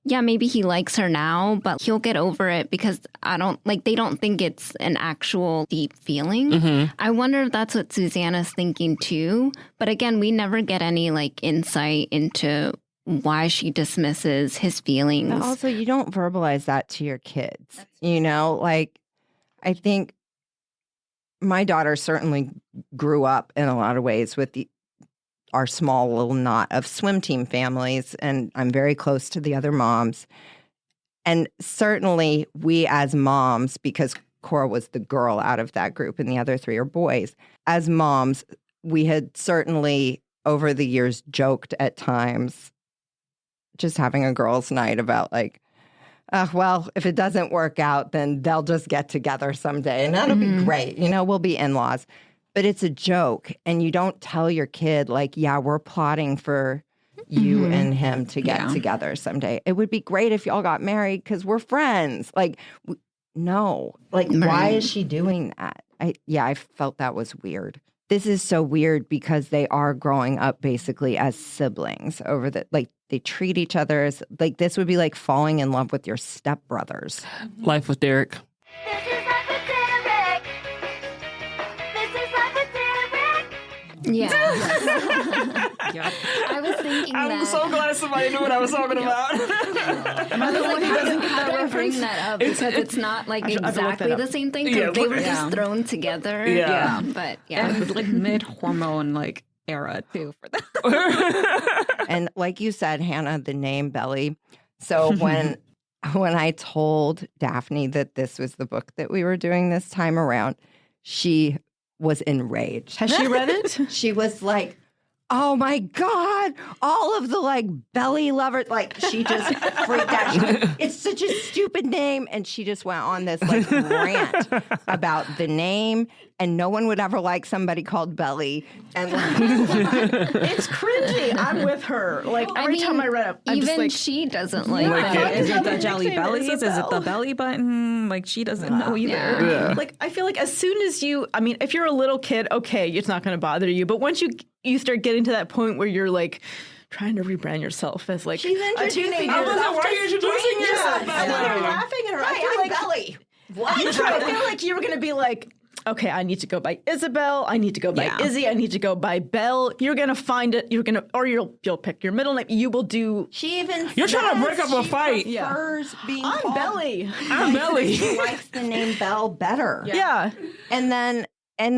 yeah, maybe he likes her now, but he'll get over it because they don't think it's an actual deep feeling. I wonder if that's what Susanna's thinking too. But again, we never get any like insight into why she dismisses his feelings. But also, you don't verbalize that to your kids. Like, I think my daughter certainly grew up in a lot of ways with our small little knot of swim team families, and I'm very close to the other moms. And certainly we as moms, because Cora was the girl out of that group and the other 3 are boys, as moms, we had certainly over the years joked at times, just having a girls' night about like, well, if it doesn't work out, then they'll just get together someday and that'll be great. We'll be in-laws. But it's a joke, and you don't tell your kid, like, yeah, we're plotting for you and him to get together someday. It would be great if y'all got married because we're friends. Like, no. Like, why is she doing that? I felt that was weird. This is so weird because they are growing up basically as siblings over they treat each other as, like, this would be like falling in love with your stepbrothers. Life with Derek. Yeah. I was thinking I'm so glad somebody knew what I was talking about. I was like, how do I bring that up? Because it's not like exactly the same thing. They were just thrown together. Yeah. But And it was like mid-hormone like era too for that. And like you said, Hannah, the name Belly. So when I told Daphne that this was the book that we were doing this time around, she was enraged. Has she read it? She was like, oh my God, all of the like Belly lovers, like she just freaked out. She was like, it's such a stupid name. And she just went on this like rant about the name, and no one would ever like somebody called Belly. And like, it's cringy. I'm with her. Like every time I read it, I'm even just like, she doesn't like that. Is it the jelly bellies? Is it the belly button? Like she doesn't know either. Yeah. like I feel like as soon as if you're a little kid, okay, it's not going to bother you. But once you start getting to that point where you're like trying to rebrand yourself as like she's a teenager. I was like, why are you introducing yourself that And way? I'm laughing at her. I feel like Belly. I feel like you were going to be like, okay, I need to go by Isabel. I need to go by Izzy. I need to go by Belle. You're going to find it. You'll pick your middle name. You will do. She even You're trying to break up a fight. prefers being I'm called Belly. I'm Belly. She likes the name Belle better. Yeah. And then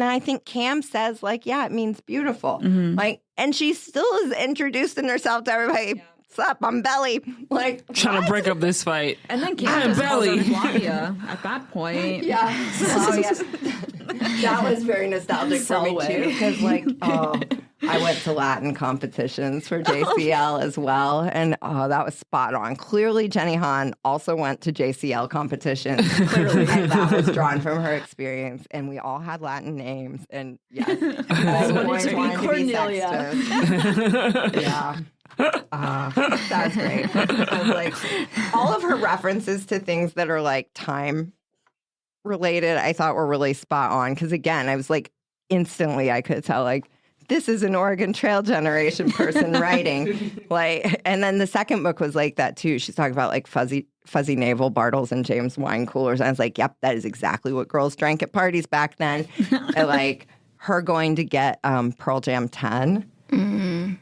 I think Cam says, like, yeah, it means beautiful. Like, and she still is introducing herself to everybody. What's up? I'm Belly. Like, Trying to break up this fight. And then I'm Candace calls Belly. her Flavia at that point. yeah. Oh, yeah. That was very nostalgic for me too, because I went to Latin competitions for JCL as well, and that was spot on. Clearly, Jennie Han also went to JCL competitions. Clearly, and that was drawn from her experience, and we all had Latin names. And yes, wanted to be Cornelia. Yeah. That's great. I was like, all of her references to things that are like time related, I thought were really spot on. Because again, I was like, instantly, I could tell like, this is an Oregon Trail generation person writing. Like, and then the second book was like that too. She's talking about like fuzzy navel, Bartles and James wine coolers. And I was like, yep, that is exactly what girls drank at parties back then. And like her going to get Pearl Jam 10 and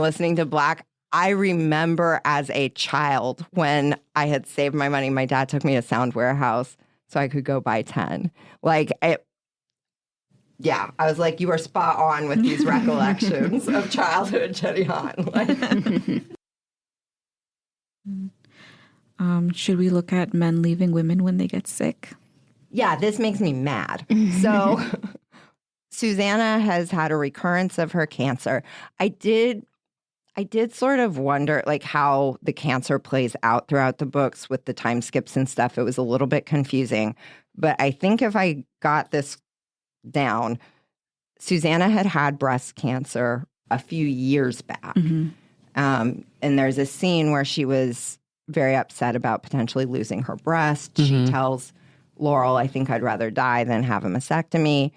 listening to Black. I remember as a child when I had saved my money, my dad took me to Sound Warehouse so I could go buy 10. Like, yeah, I was like, you are spot on with these recollections of childhood, Jennie Han. Should we look at men leaving women when they get sick? Yeah, this makes me mad. So Susanna has had a recurrence of her cancer. I did sort of wonder like how the cancer plays out throughout the books with the time skips and stuff. It was a little bit confusing. But I think if I got this down, Susanna had breast cancer a few years back. And there's a scene where she was very upset about potentially losing her breast. She tells Laurel, I think I'd rather die than have a mastectomy.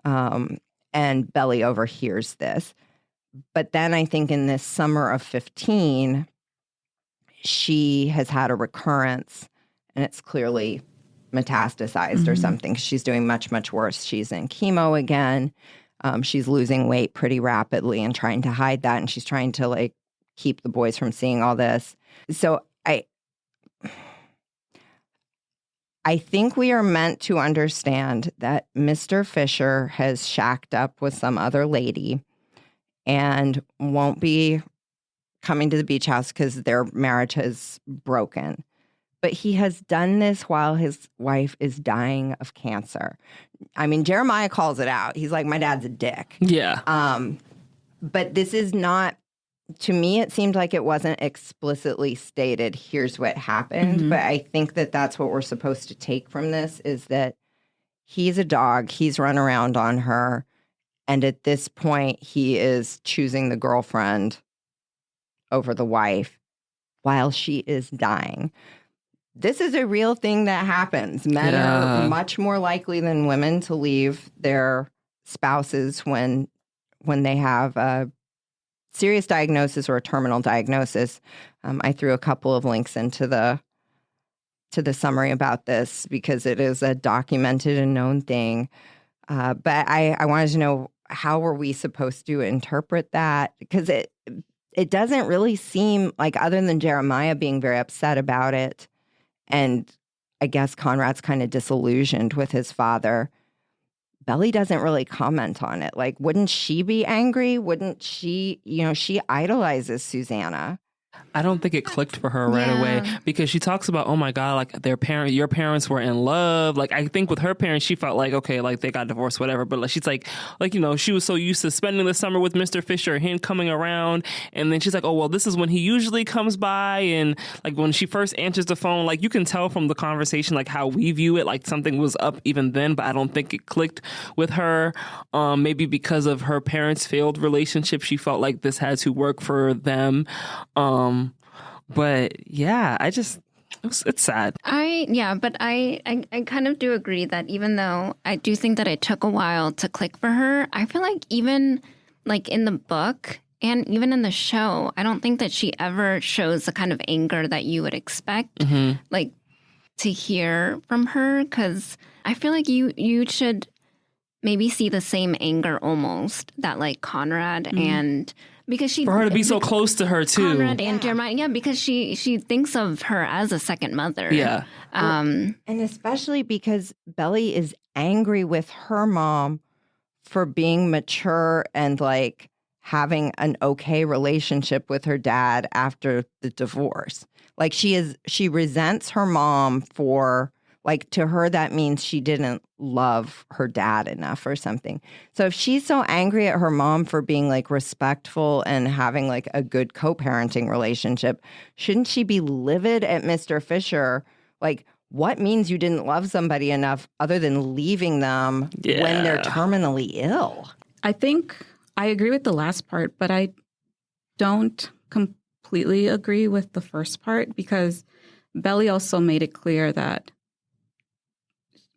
And Belly overhears this. But then I think in this summer of 15, she has had a recurrence, and it's clearly metastasized or something. She's doing much, much worse. She's in chemo again. She's losing weight pretty rapidly and trying to hide that. And she's trying to like keep the boys from seeing all this. So I think we are meant to understand that Mr. Fisher has shacked up with some other lady and won't be coming to the beach house because their marriage has broken. But he has done this while his wife is dying of cancer. I mean, Jeremiah calls it out. He's like, my dad's a dick. Yeah. But this is not, to me, it seemed like it wasn't explicitly stated, here's what happened. But I think that that's what we're supposed to take from this, is that he's a dog. He's run around on her. And at this point, he is choosing the girlfriend over the wife while she is dying. This is a real thing that happens. Men are much more likely than women to leave their spouses when they have a serious diagnosis or a terminal diagnosis. I threw a couple of links into the summary about this because it is a documented and known thing. But I wanted to know, how were we supposed to interpret that? Because it doesn't really seem like, other than Jeremiah being very upset about it, and I guess Conrad's kind of disillusioned with his father, Belly doesn't really comment on it. Like, wouldn't she be angry? Wouldn't she, she idolizes Susanna. I don't think it clicked for her right away because she talks about, oh my God, like your parents were in love. Like, I think with her parents, she felt like, okay, like they got divorced, whatever. But like, she's like, she was so used to spending the summer with Mr. Fisher, him coming around. And then she's like, oh, well, this is when he usually comes by. And like when she first answers the phone, like you can tell from the conversation, like how we view it, like something was up even then, but I don't think it clicked with her. Maybe because of her parents' failed relationship, she felt like this had to work for them. But yeah, it's sad. But I kind of do agree that even though I do think that it took a while to click for her, I feel like even like in the book and even in the show, I don't think that she ever shows the kind of anger that you would expect like to hear from her, because I feel like you should maybe see the same anger almost that like Conrad and because for her to be so close to her too. Conrad and Jeremiah, because she thinks of her as a second mother. Yeah. And especially because Belly is angry with her mom for being mature and like having an okay relationship with her dad after the divorce. Like she resents her mom for Like, to her, that means she didn't love her dad enough or something. So if she's so angry at her mom for being like respectful and having like a good co-parenting relationship, shouldn't she be livid at Mr. Fisher? Like, what means you didn't love somebody enough other than leaving them when they're terminally ill? I think I agree with the last part, but I don't completely agree with the first part, because Belly also made it clear that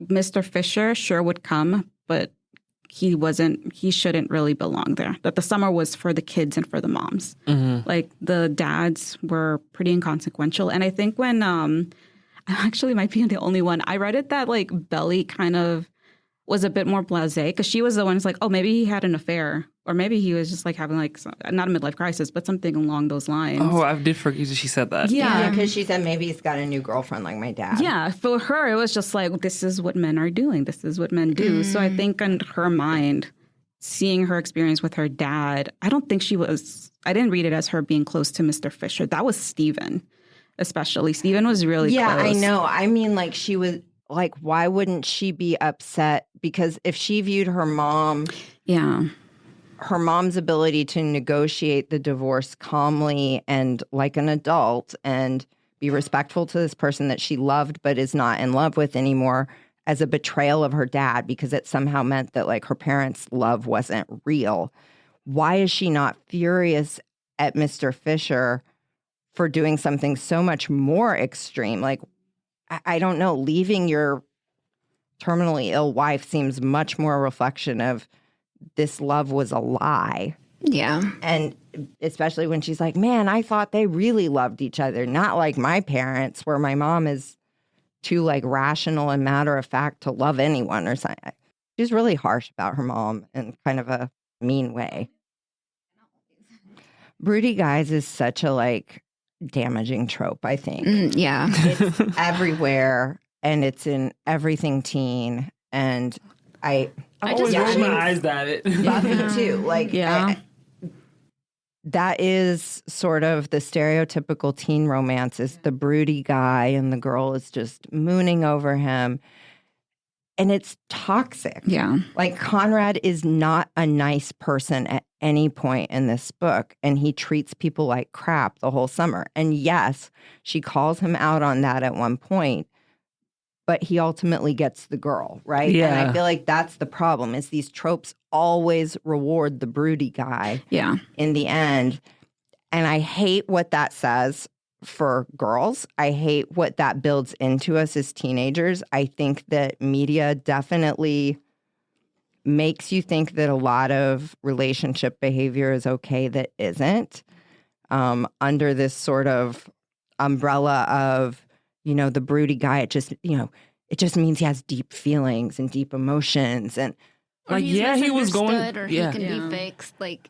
Mr. Fisher sure would come, but he shouldn't really belong there. That the summer was for the kids and for the moms. Mm-hmm. Like, the dads were pretty inconsequential. And I think when, I actually might be the only one, I read it that like Belly kind of was a bit more blasé, because she was the one who's like, oh, maybe he had an affair. Or maybe he was just like having like, not a midlife crisis, but something along those lines. Oh, I did forget she said that. Yeah, because she said maybe he's got a new girlfriend like my dad. Yeah, for her, it was just like, this is what men are doing. This is what men do. So I think in her mind, seeing her experience with her dad, I didn't read it as her being close to Mr. Fisher. That was Stephen, especially. Stephen was really close. Yeah, I know. I mean, like, she was, like, why wouldn't she be upset? Because if she viewed her mom... Yeah. Her mom's ability to negotiate the divorce calmly and like an adult and be respectful to this person that she loved but is not in love with anymore as a betrayal of her dad, because it somehow meant that like her parents' love wasn't real. Why is she not furious at Mr. Fisher for doing something so much more extreme? Like, I don't know, leaving your terminally ill wife seems much more a reflection of this love was a lie. Yeah. And especially when she's like, man, I thought they really loved each other. Not like my parents, where my mom is too like rational and matter of fact to love anyone or something. She's really harsh about her mom in kind of a mean way. Broody guys is such a like damaging trope, I think. Yeah. It's everywhere and it's in everything teen. And I always roll my eyes at it. Buffy too. Like, yeah. That is sort of the stereotypical teen romance, is the broody guy and the girl is just mooning over him. And it's toxic. Yeah. Like, Conrad is not a nice person at any point in this book, and he treats people like crap the whole summer. And yes, she calls him out on that at one point, but he ultimately gets the girl, right? Yeah. And I feel like that's the problem, is these tropes always reward the broody guy in the end. And I hate what that says for girls. I hate what that builds into us as teenagers. I think that media definitely makes you think that a lot of relationship behavior is okay that isn't, under this sort of umbrella of, you know, the broody guy. It just, you know, it just means he has deep feelings and deep emotions. And like, yeah, he was going, or he can be fixed. Like,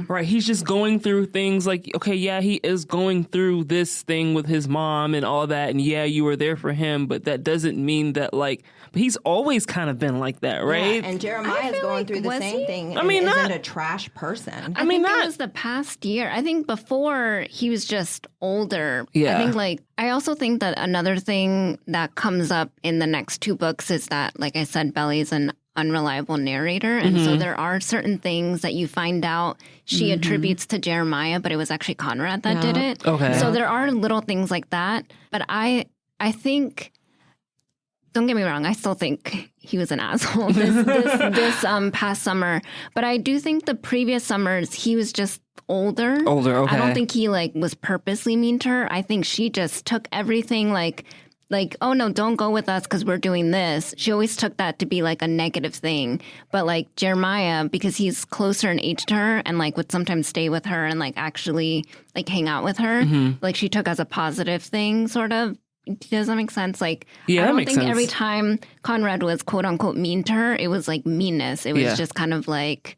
right. He's just going through things like, okay, yeah, he is going through this thing with his mom and all that. And yeah, you were there for him, but that doesn't mean that, like, but he's always kind of been like that, right? Yeah, and Jeremiah's going through the same thing. I mean, isn't a trash person. I mean, that was the past year. I think before he was just older. Yeah. I think, like, I also think that another thing that comes up in the next two books is that, like I said, Belly's an unreliable narrator. And so there are certain things that you find out she attributes to Jeremiah, but it was actually Conrad that did it. Okay. So there are little things like that. But I think, don't get me wrong, I still think he was an asshole this past summer. But I do think the previous summers, he was just older. Okay. I don't think he, like, was purposely mean to her. I think she just took everything like, oh, no, don't go with us because we're doing this. She always took that to be, like, a negative thing. But, like, Jeremiah, because he's closer in age to her and, like, would sometimes stay with her and, like, actually, like, hang out with her, like, she took as a positive thing, sort of. Does that make sense? Like, yeah, I don't makes think sense. every time Conrad was, quote, unquote, mean to her, it was, like, meanness. It was just kind of like,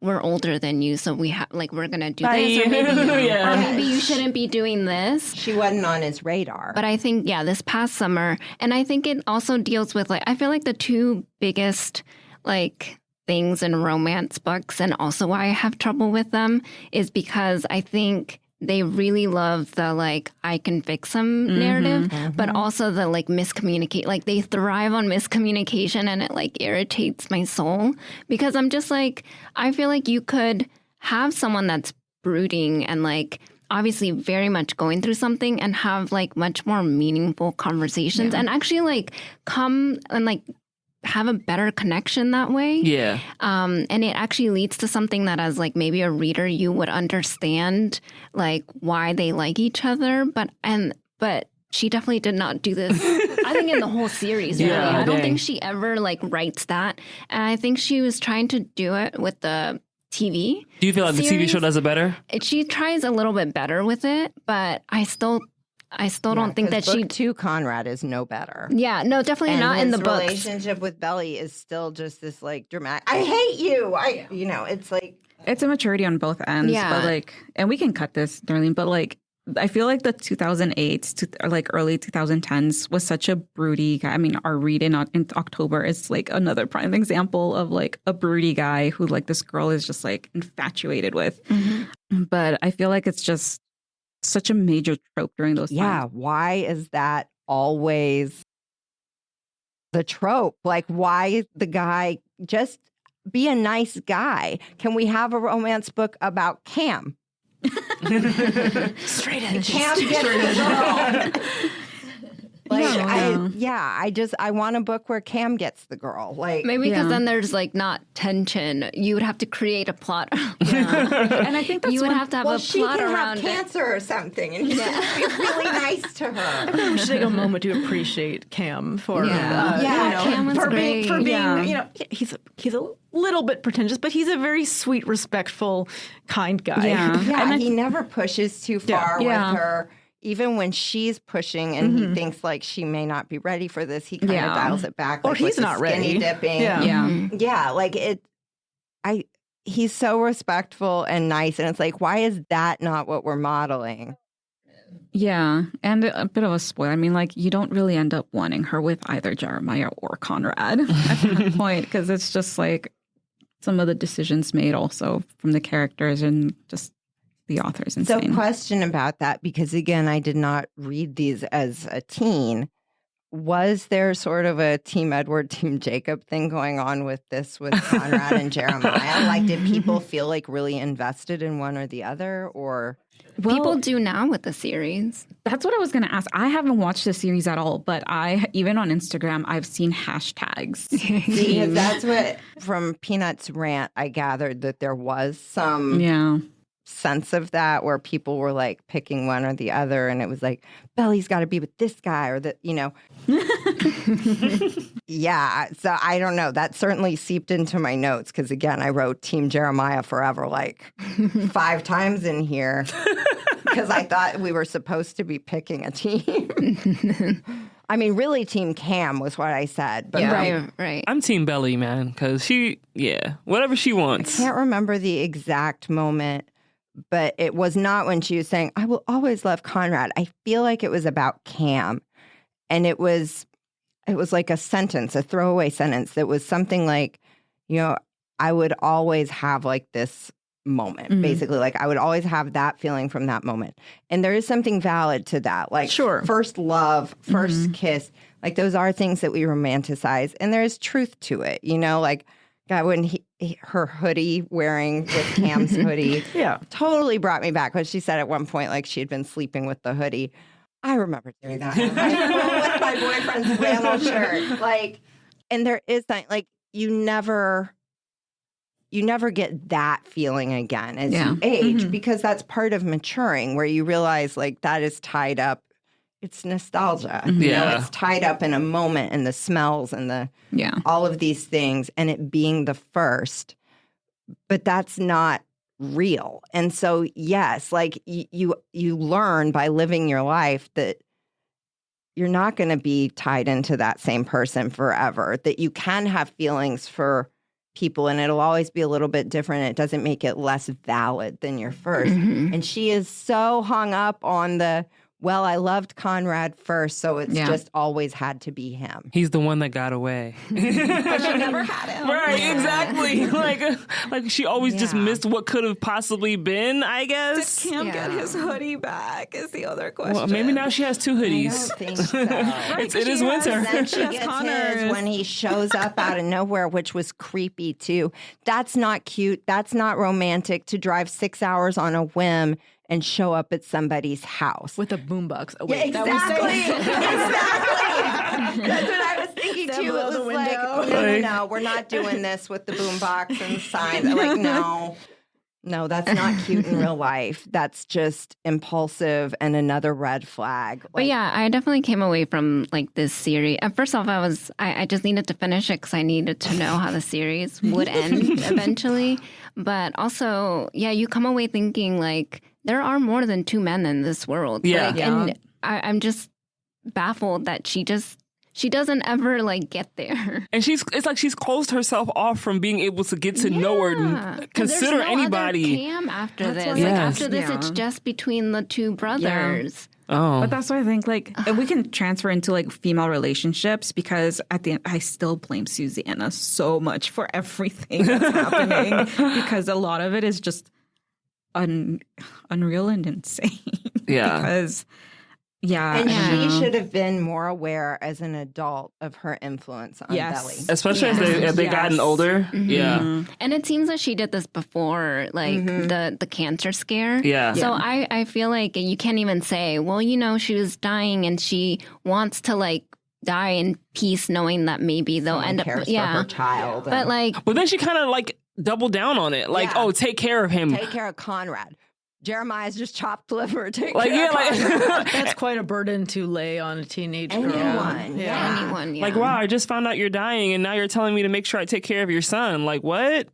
we're older than you, so we have, like, we're gonna do this, or maybe, or maybe you shouldn't be doing this. She wasn't on his radar. But I think, this past summer, and I think it also deals with, like, I feel like the two biggest, like, things in romance books, and also why I have trouble with them, is because I think they really love the like I can fix them narrative, but also the like miscommunicate. Like they thrive on miscommunication, and it like irritates my soul because I'm just like I feel like you could have someone that's brooding and like obviously very much going through something and have like much more meaningful conversations and actually like come and like have a better connection that way. Yeah. And it actually leads to something that as like maybe a reader you would understand like why they like each other. But she definitely did not do this. I think in the whole series, really. Yeah, I don't dang. think she ever like writes that. And I think she was trying to do it with the TV. Do you feel like the TV series. show does it better? She tries a little bit better with it, but I still don't think that book 2 Conrad is no better. Yeah, no, definitely And not in the his books. relationship with Belly is still just this like dramatic. I hate you. It's like It's a maturity on both ends. Yeah. But like, and we can cut this, Darlene, but like, I feel like the 2008s to like early 2010s was such a broody guy. I mean, our read in October is like another prime example of like a broody guy who like this girl is just like infatuated with. But I feel like it's just such a major trope during those times. why is that always the trope? Like, why the guy just be a nice guy? Can we have a romance book about Cam? Straight edge. Cam gets the girl. Like, Yeah. I want a book where Cam gets the girl. Like, Maybe because Yeah. then there's like not tension. You would have to create a plot. And I think that's you would one- have to have well, a she plot can around have it. cancer or something, and he's just be really nice to her. We should take a moment to appreciate Cam for Cam was for being great. Yeah. he's a little bit pretentious, but he's a very sweet, respectful, kind guy. Yeah. Yeah, he never pushes too far Yeah. with her. Even when she's pushing and he thinks like she may not be ready for this, he kind of Yeah. dials it back. Or Like, with he's the not skinny ready. dipping. Yeah. Yeah. Yeah, like he's so respectful and nice, and it's like, why is that not what we're modeling? Yeah. And a bit of a spoiler. I mean, like, you don't really end up wanting her with either Jeremiah or Conrad at that point, because it's just like some of the decisions made also from the characters and just the author's So, insane. question about that, because again, I did not read these as a teen. Was there sort of a Team Edward, Team Jacob thing going on with this with Conrad and Jeremiah? Like, did people feel like really invested in one or the other, or? People do now with the series. That's what I was going to ask. I haven't watched the series at all, but even on Instagram, I've seen hashtags. See, that's what from Peanut's rant I gathered, that there was some Yeah. sense of that where people were like picking one or the other, and it was like, Belly's got to be with this guy, or that, Yeah, so I don't know. That certainly seeped into my notes because, again, I wrote Team Jeremiah forever like 5 times in here because I thought we were supposed to be picking a team. I mean, really, Team Cam was what I said. But Right. I'm Team Belly, man, because whatever she I wants. can't remember the exact moment, but it was not when she was saying, I will always love Conrad. I feel like it was about Cam. And it was like a sentence, a throwaway sentence that was something like, I would always have like this moment, basically. Like I would always have that feeling from that moment. And there is something valid to that. Like first love, first kiss, like those are things that we romanticize. And there is truth to it, like God, when her hoodie wearing with Cam's hoodie, totally brought me back. When she said at one point, like she had been sleeping with the hoodie. I remember doing that. With my boyfriend's flannel shirt. Like, and there is that, like, you never get that feeling again as you age, because that's part of maturing, where you realize like that is tied up. It's nostalgia. It's tied up in a moment, and the smells and the all of these things, and it being the first. But that's not real. And so, yes, like you learn by living your life that you're not going to be tied into that same person forever, that you can have feelings for people and it'll always be a little bit different. It doesn't make it less valid than your first. And she is so hung up on well, I loved Conrad first, so it's Yeah. just always had to be him. He's the one that got away. But she never had him. Right, exactly. Like she always just missed what could have possibly been, I guess. Did Cam get his hoodie back is the other question. Well, maybe now she has 2 I hoodies. don't think so. It is winter. Then she Yes, gets Connors. his when he shows up out of nowhere, which was creepy too. That's not cute. That's not romantic to drive 6 hours on a whim and show up at somebody's house. With a boombox. Oh, Yeah, wait, that was exactly. Exactly. That's what I was thinking Stand too. below It the was like, window. no, we're not doing this with the boombox and signs. Like, no, that's not cute in real life. That's just impulsive and another red flag. But Like, yeah, I definitely came away from like this series. First off, I just needed to finish it because I needed to know how the series would end eventually. But also, yeah, you come away thinking like there are more than 2 men in this world. Yeah. Like, and I'm just baffled that she doesn't ever like get there. And it's like she's closed herself off from being able to get to know or 'Cause consider there's no other Cam after That's this. what Like Yes. after this, it's just between the 2 brothers. Oh. But that's why I think like we can transfer into like female relationships because at the end I still blame Susanna so much for everything that's happening because a lot of it is just unreal and insane. Yeah. Because and Yeah. she should have been more aware as an adult of her influence on Yes. Belly. Especially as they gotten older. Yeah. And it seems that she did this before, like the cancer scare. Yeah. So I feel like you can't even say, well, she was dying and she wants to like die in peace, knowing that maybe they'll Someone end up, cares for her child. But like, But then she kind of like doubled down on it. Like, Yeah. take care of him. take care of Conrad. Jeremiah's just chopped liver. Take Like, care yeah, of Conrad. like, That's quite a burden to lay on a teenage girl. Anyone. Yeah. anyone, like, wow, I just found out you're dying and now you're telling me to make sure I take care of your son. Like, what?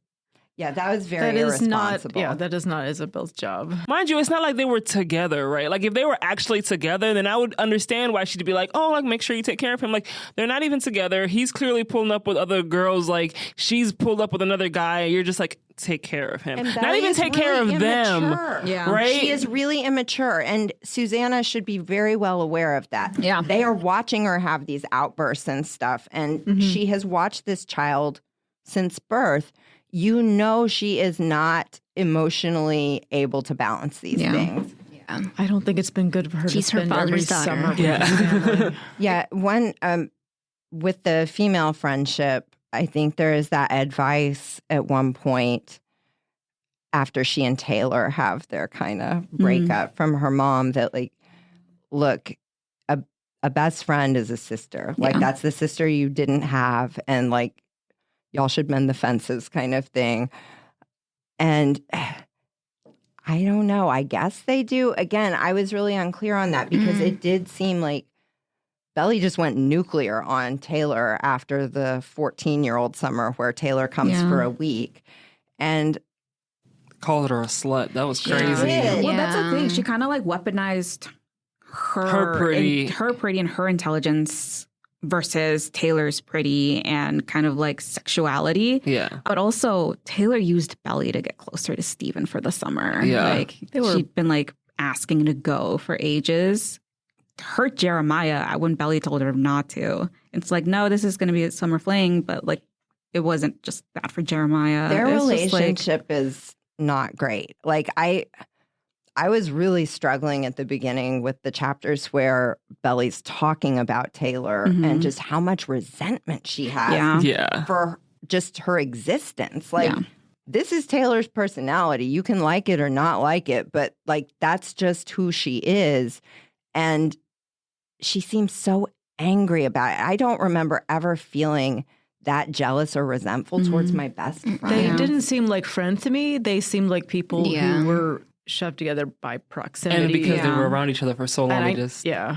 Yeah, that was very That is not, irresponsible. that is not Isabel's job. Mind you, it's not like they were together, right? Like, if they were actually together, then I would understand why she'd be like, oh, like, make sure you take care of him. Like, they're not even together. He's clearly pulling up with other girls. Like, she's pulled up with another guy. And you're just like, take care of him. And Not Belly even is take care of really them. immature. Yeah. Right? She is really immature, and Susanna should be very well aware of that. Yeah. They are watching her have these outbursts and stuff, and she has watched this child since birth. She is not emotionally able to balance these things. yeah. I don't think it's been good for her She's to her spend every father's daughter. summer with Yeah. her family. Yeah, one with the female friendship, I think there is that advice at one point after she and Taylor have their kind of breakup from her mom that like, look, a best friend is a sister. Like that's the sister you didn't have, and like y'all should mend the fences kind of thing. And I don't know. I guess they do. Again, I was really unclear on that because it did seem like Belly just went nuclear on Taylor after the 14-year-old summer where Taylor comes for a week. And Called her a slut. That was crazy. did. Well, that's the Yeah. thing. She kind of like weaponized Her pretty. her pretty and her intelligence versus Taylor's pretty and kind of like sexuality. Yeah. But also Taylor used Belly to get closer to Steven for the summer. Yeah. Like she'd been like asking to go for ages. Hurt Jeremiah when Belly told her not to. It's like, no, this is going to be a summer fling, but like it wasn't just that for Jeremiah. their It's just, like, relationship is not great. Like I was really struggling at the beginning with the chapters where Belly's talking about Taylor and just how much resentment she has Yeah. for just her existence. Like this is Taylor's personality. You can like it or not like it, but like that's just who she is. And she seems so angry about it. I don't remember ever feeling that jealous or resentful towards my best friend. They didn't seem like friends to me. They seemed like people Yeah. who were shoved together by proximity. And because they were around each other for so long, And they I- just. yeah.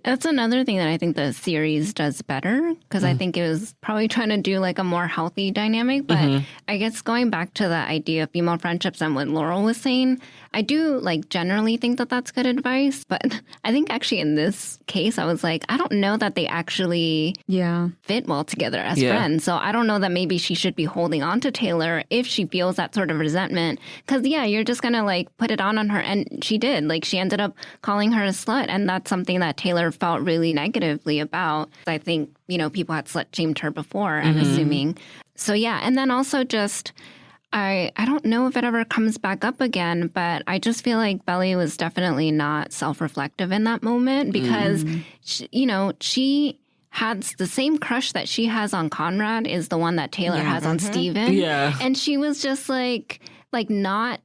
That's another thing that I think the series does better, because I think it was probably trying to do like a more healthy dynamic. But I guess going back to the idea of female friendships and what Laurel was saying, I do like generally think that that's good advice. But I think actually in this case, I was like, I don't know that they actually fit well together as friends. So I don't know that maybe she should be holding on to Taylor if she feels that sort of resentment. Because you're just going to like put it on her. And she did. Like she ended up calling her a slut. And that's something that Taylor felt really negatively about. I think, people had slut shamed her before, I'm assuming. So and then also just, I don't know if it ever comes back up again, but I just feel like Belly was definitely not self-reflective in that moment because, she had the same crush that she has on Conrad is the one that Taylor has on Steven. Yeah. And she was just like not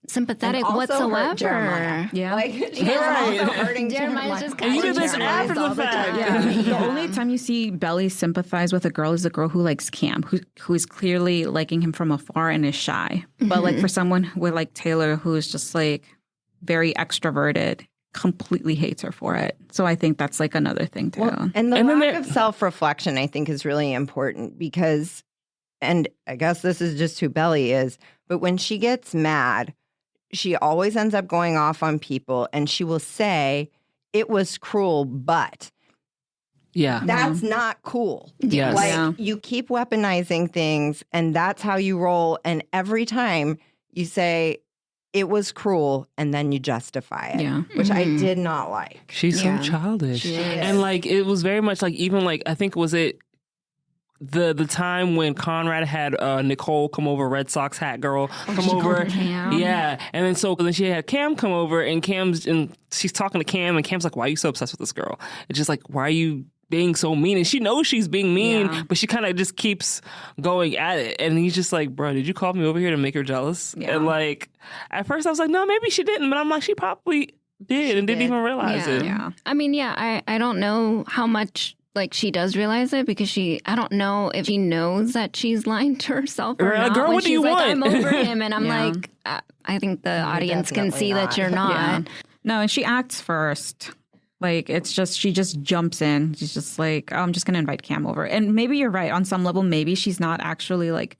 sympathetic whatsoever. Yeah. Like, she's also hurting Jeremiah. And you did this after the fact. The only time you see Belly sympathize with a girl is the girl who likes Cam, who is clearly liking him from afar and is shy. But like for someone with like Taylor, who is just like very extroverted, completely hates her for it. So I think that's like another thing too. Well, and the lack of self-reflection, I think, is really important because, and I guess this is just who Belly is, but when she gets mad, she always ends up going off on people, and she will say, it was cruel, but that's not cool. Yes. Like, you keep weaponizing things, and that's how you roll. And every time you say, it was cruel, and then you justify it, which I did not like. She's so childish. And like, it was very much like, even like, I think, was it the time when Conrad had Nicole come over, Red Sox hat girl, come over. Yeah. And then she had Cam come over, and she's talking to Cam, and Cam's like, why are you so obsessed with this girl? It's just like, why are you being so mean? And she knows she's being mean, but she kind of just keeps going at it. And he's just like, bro, did you call me over here to make her jealous? And like, at first I was like, no, maybe she didn't. But I'm like, she probably did and didn't even realize it. Yeah. I mean, I don't know how much like she does realize it because I don't know if she knows that she's lying to herself or not. Girl, what do you want? I'm over him, and I'm like, I think the audience can see that you're not. No, and she acts first. Like, it's just, she just jumps in. She's just like, I'm just going to invite Cam over. And maybe you're right. On some level, maybe she's not actually like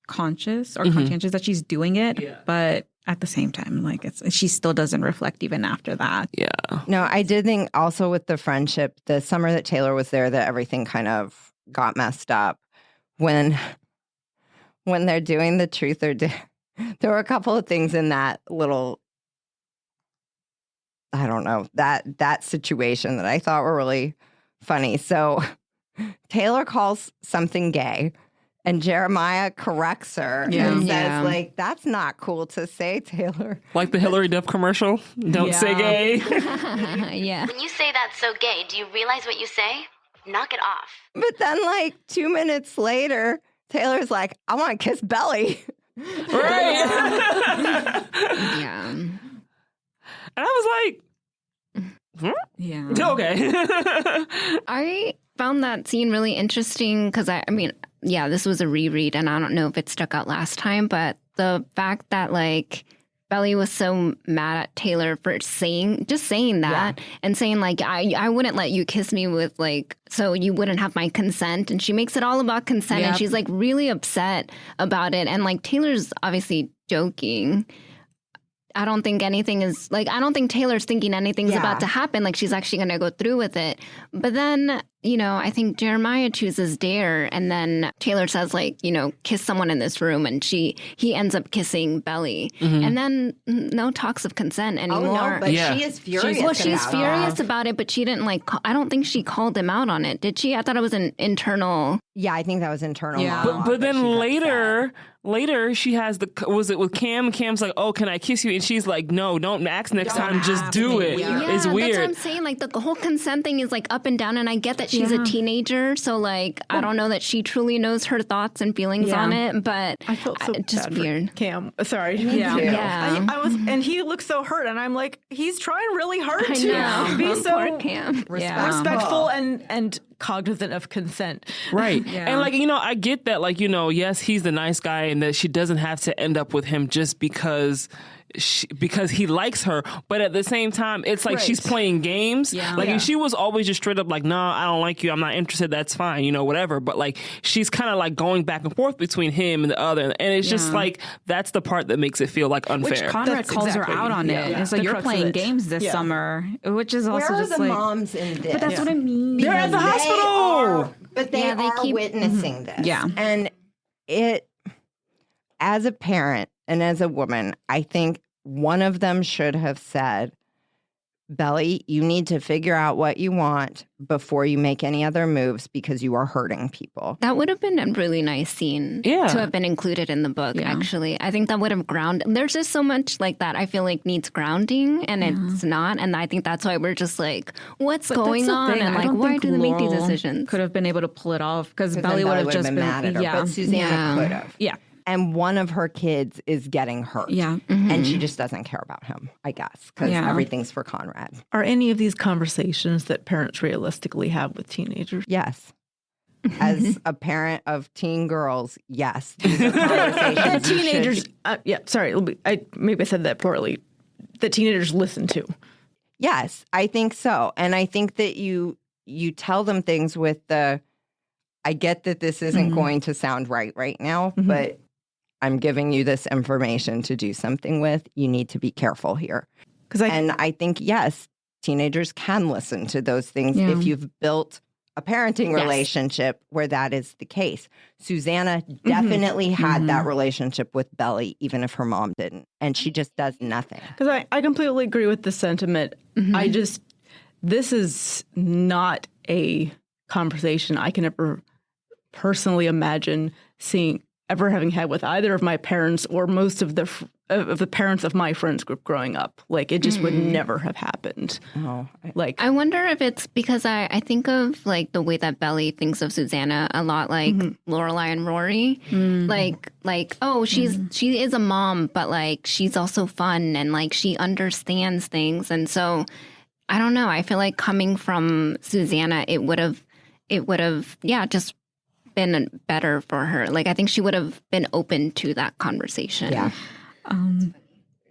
conscious or conscientious that she's doing it. Yeah. But at the same time, like, she still doesn't reflect even after that. Yeah. No, I did think also with the friendship, the summer that Taylor was there, that everything kind of got messed up. When they're doing the truth or dare, there were a couple of things in that little, I don't know, that situation that I thought were really funny. So Taylor calls something gay, and Jeremiah corrects her and says, like, that's not cool to say, Taylor. Like the Hillary Duff commercial, don't say gay. Yeah. When you say that's so gay, do you realize what you say? Knock it off. But then, like, 2 minutes later, Taylor's like, I want to kiss Belly. Right. Yeah. And I was like, Yeah. Okay. I found that scene really interesting because I mean, this was a reread, and I don't know if it stuck out last time, but the fact that like Belly was so mad at Taylor for saying that and saying like, I wouldn't let you kiss me with like, so you wouldn't have my consent. And she makes it all about consent, and she's like really upset about it. And like Taylor's obviously joking. I don't think Taylor's thinking anything's about to happen. Like, she's actually going to go through with it. But then, I think Jeremiah chooses dare. And then Taylor says, like, kiss someone in this room. And he ends up kissing Belly. Mm-hmm. And then no talks of consent anymore. Oh, no, but she is furious she's furious about it. But she didn't, like, I don't think she called him out on it. Did she? I thought it was an internal. Yeah, I think that was internal. Yeah. But then later she has was it with Cam? And Cam's like, oh, can I kiss you? And she's like, no, don't ask next time. Just do it. Yeah, it's weird. That's what I'm saying. Like, the whole consent thing is like up and down. And I get that she's a teenager. So like, I don't know that she truly knows her thoughts and feelings on it. But I felt so just bad weird. for Cam. Sorry. Yeah. I was, and he looked so hurt. And I'm like, he's trying really hard I know. to be so Poor Cam. respectful and cognizant of consent. Right. And like, I get that, like, yes, he's the nice guy and that she doesn't have to end up with him just because because he likes her, but at the same time, it's like she's playing games. Yeah. Like if she was always just straight up like, no, I don't like you, I'm not interested, that's fine, you know, whatever. But like she's kind of like going back and forth between him and the other, and it's just like that's the part that makes it feel like unfair. Which Conrad calls her out on it. It's like, you're playing games this summer, which is also Where are just the like moms in this? But that's what I mean. They're at the hospital. They are witnessing this. Yeah. And as a parent and as a woman, I think one of them should have said, Belly, you need to figure out what you want before you make any other moves because you are hurting people. That would have been a really nice scene to have been included in the book, actually. I think that would have grounded. There's just so much like that I feel like needs grounding, and it's not. And I think that's why we're just like, what's going on? And like, why do they make these decisions? Could have been able to pull it off because Belly would have just been mad at her. Yeah. But Susanna could have. Yeah. And one of her kids is getting hurt. Yeah. And she just doesn't care about him, I guess, because everything's for Conrad. Are any of these conversations that parents realistically have with teenagers? Yes. As a parent of teen girls, yes. These are conversations That teenagers, maybe I said that poorly, that teenagers listen to. Yes, I think so. And I think that you tell them things with the, I get that this isn't going to sound right now, but I'm giving you this information to do something with. You need to be careful here. And I think, yes, teenagers can listen to those things if you've built a parenting relationship where that is the case. Susanna definitely had that relationship with Belly, even if her mom didn't. And she just does nothing. Because I completely agree with the sentiment. This is not a conversation I can ever personally imagine ever having had with either of my parents or most of the parents of my friends group growing up. Like, it just would never have happened. I wonder if it's because I think of like the way that Belly thinks of Susanna a lot like Lorelai and Rory. Like, oh, she is a mom, but like she's also fun and like she understands things. And so I don't know. I feel like coming from Susanna, it would have just been better for her. Like, I think she would have been open to that conversation. Yeah.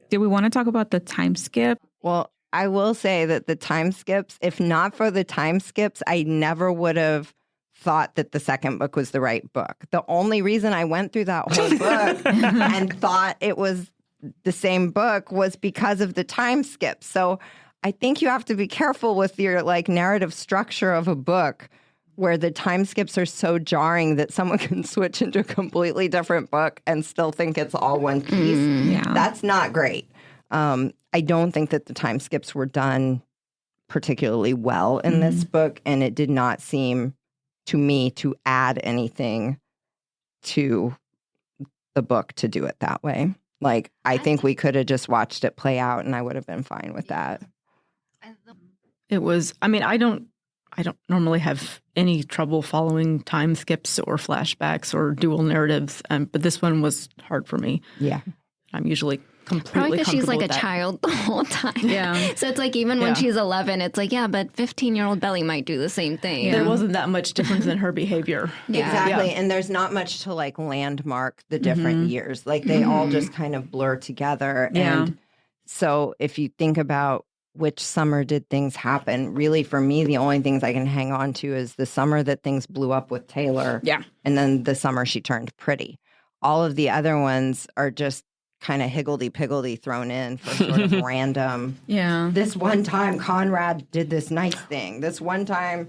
Do we want to talk about the time skip? Well, I will say that the time skips, if not for the time skips, I never would have thought that the second book was the right book. The only reason I went through that whole book and thought it was the same book was because of the time skips. So I think you have to be careful with your like narrative structure of a book where the time skips are so jarring that someone can switch into a completely different book and still think it's all one piece. That's not great. I don't think that the time skips were done particularly well in this book, and it did not seem to me to add anything to the book to do it that way. Like, I think we could have just watched it play out and I would have been fine with that. It was, I mean, I don't normally have any trouble following time skips or flashbacks or dual narratives, but this one was hard for me. Yeah. I'm usually completely probably because she's like a with that. child the whole time. Yeah. So it's like even when she's 11, it's like, but 15-year-old Belly might do the same thing. There wasn't that much difference in her behavior. Exactly. And there's not much to like landmark the different years. Like they all just kind of blur together. Yeah. And so if you think about which summer did things happen, really for me, the only things I can hang on to is the summer that things blew up with Taylor. Yeah. And then the summer she turned pretty. All of the other ones are just kind of higgledy-piggledy thrown in for sort of random. Yeah. This one time Conrad did this nice thing. This one time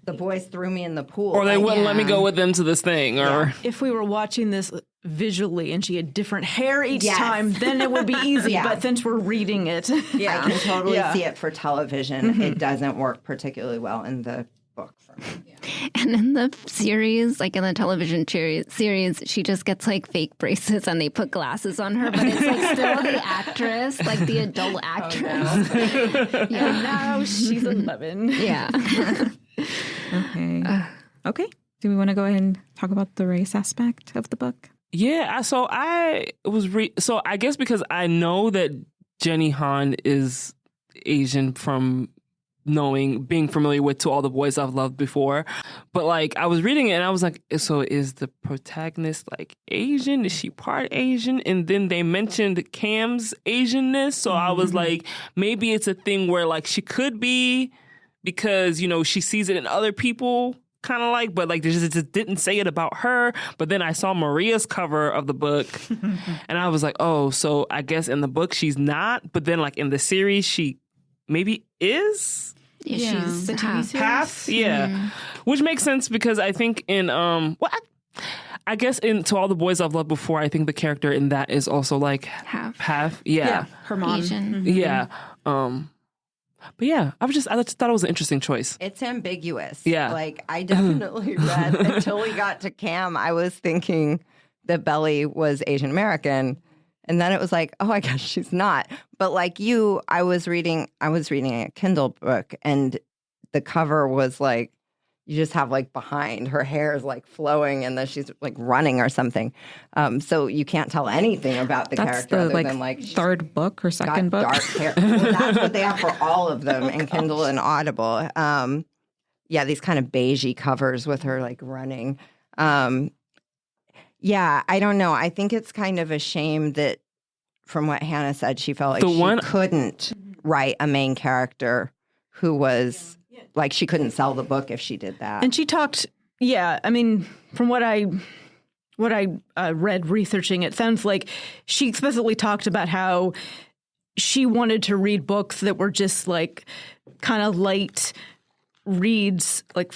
the boys threw me in the pool. Or they wouldn't let me go with them to this thing. Or If we were watching this visually and she had different hair each time, then it would be easy. But since we're reading it. I can totally see it for television. It doesn't work particularly well in the book for me. And in the series, like in the television series, she just gets like fake braces and they put glasses on her, but it's like still the actress, like the adult actress. Now she's 11. Yeah. Okay. Do we want to go ahead and talk about the race aspect of the book? yeah, so I guess because I know that Jennie Han is Asian from being familiar with To All the Boys I've Loved Before. But like I was reading it and I was like, so is the protagonist like Asian? Is she part Asian? And then they mentioned Cam's Asianness. So I was like, maybe it's a thing where like she could be because, you know, she sees it in other people kind of like, but like they just didn't say it about her. But then I saw Maria's cover of the book and I was like, oh, so I guess in the book she's not. But then like in the series, she maybe is. Yeah, she's The TV series? Half, yeah. Which makes sense because I think in I guess in To All the Boys I've Loved Before, I think the character in that is also like half, yeah. Her mom. Asian. Yeah. But yeah, I just thought it was an interesting choice. It's ambiguous. Yeah. Like, I definitely read until we got to Cam, I was thinking that Belly was Asian American. And then it was like, oh, I guess she's not. But like you, I was reading a Kindle book, and the cover was like, you just have like behind her hair is like flowing, and then she's like running or something. So you can't tell anything about the character the, other like, than like third book or second book. dark hair. Well, that's what they have for all of them in Kindle and Audible. Yeah, these kind of beigey covers with her like running. Yeah, I don't know. I think it's kind of a shame that, from what Hannah said, she felt like she couldn't write a main character who was like, she couldn't sell the book if she did that. And she talked, I mean, from what I read researching, it sounds like she explicitly talked about how she wanted to read books that were just like kind of light reads, like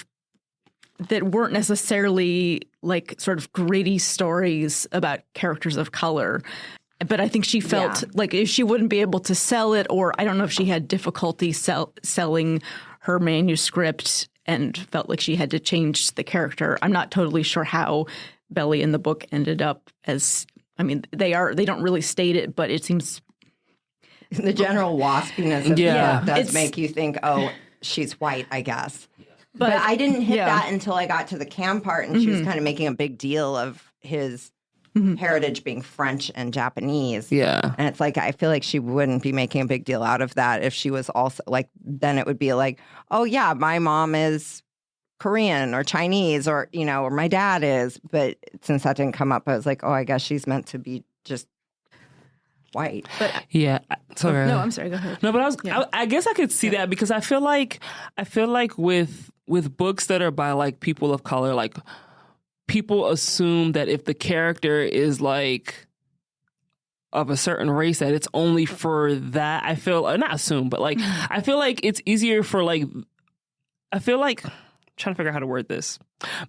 that weren't necessarily like sort of gritty stories about characters of color. But I think she felt like if she wouldn't be able to sell it, or I don't know if she had difficulty selling her manuscript and felt like she had to change the character. I'm not totally sure how Belly in the book ended up as, I mean, they don't really state it, but it seems the general waspiness of the book does make you think, oh, she's white, I guess. But I didn't hit that until I got to the Cam part, and she was kind of making a big deal of his heritage being French and Japanese. Yeah. And it's like, I feel like she wouldn't be making a big deal out of that if she was also like, then it would be like, oh yeah, my mom is Korean or Chinese, or, you know, or my dad is. But since that didn't come up, I was like, oh, I guess she's meant to be just white. But yeah. Sorry. no, I'm sorry. Go ahead. No, but I guess I could see that because I feel like with books that are by like people of color, like people assume that if the character is like of a certain race, that it's only for that. I feel not assume, but like I feel like it's easier for like I feel like I'm trying to figure out how to word this.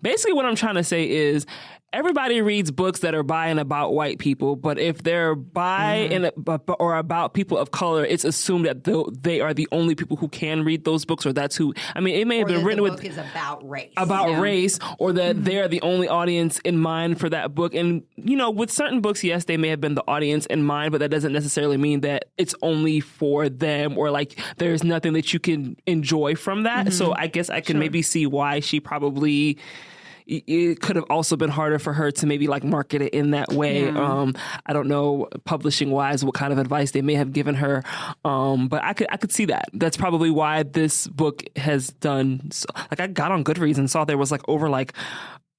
Basically, what I'm trying to say is everybody reads books that are by and about white people, but if they're by and or about people of color, it's assumed that they are the only people who can read those books, or that's who. I mean, it may have been written with the book is about race, race, or that they're the only audience in mind for that book. And you know, with certain books, yes, they may have been the audience in mind, but that doesn't necessarily mean that it's only for them, or like there's nothing that you can enjoy from that. So I guess I could maybe see why she probably. It could have also been harder for her to maybe like market it in that way. Yeah. I don't know, publishing wise, what kind of advice they may have given her. But I could see that. That's probably why this book has done. Like I got on Goodreads and saw there was like over like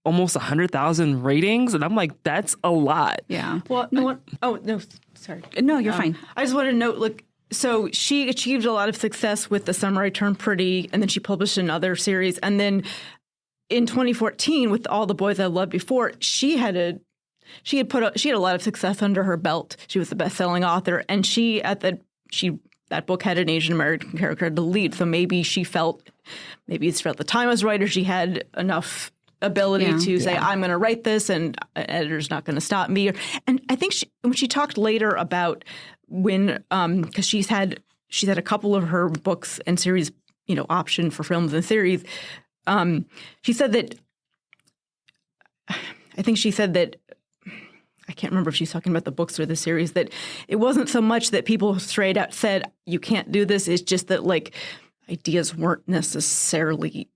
almost 100,000 ratings, and I'm like, that's a lot. Yeah. Well, no, what? Oh no, sorry. No, you're fine. I just want to note, like. So she achieved a lot of success with The Summer I Turned Pretty, and then she published another series, and then in 2014, with All the Boys I Loved Before, she had a lot of success under her belt. She was the best-selling author, and that book had an Asian American character to lead. So maybe it's felt the time was right, or she had enough ability to say, I'm going to write this, and an editor's not going to stop me. And I think when she talked later about when, because she's had a couple of her books and series, you know, optioned for films and series. She said that, I can't remember if she's talking about the books or the series, that it wasn't so much that people straight out said, you can't do this. It's just that like ideas weren't necessarily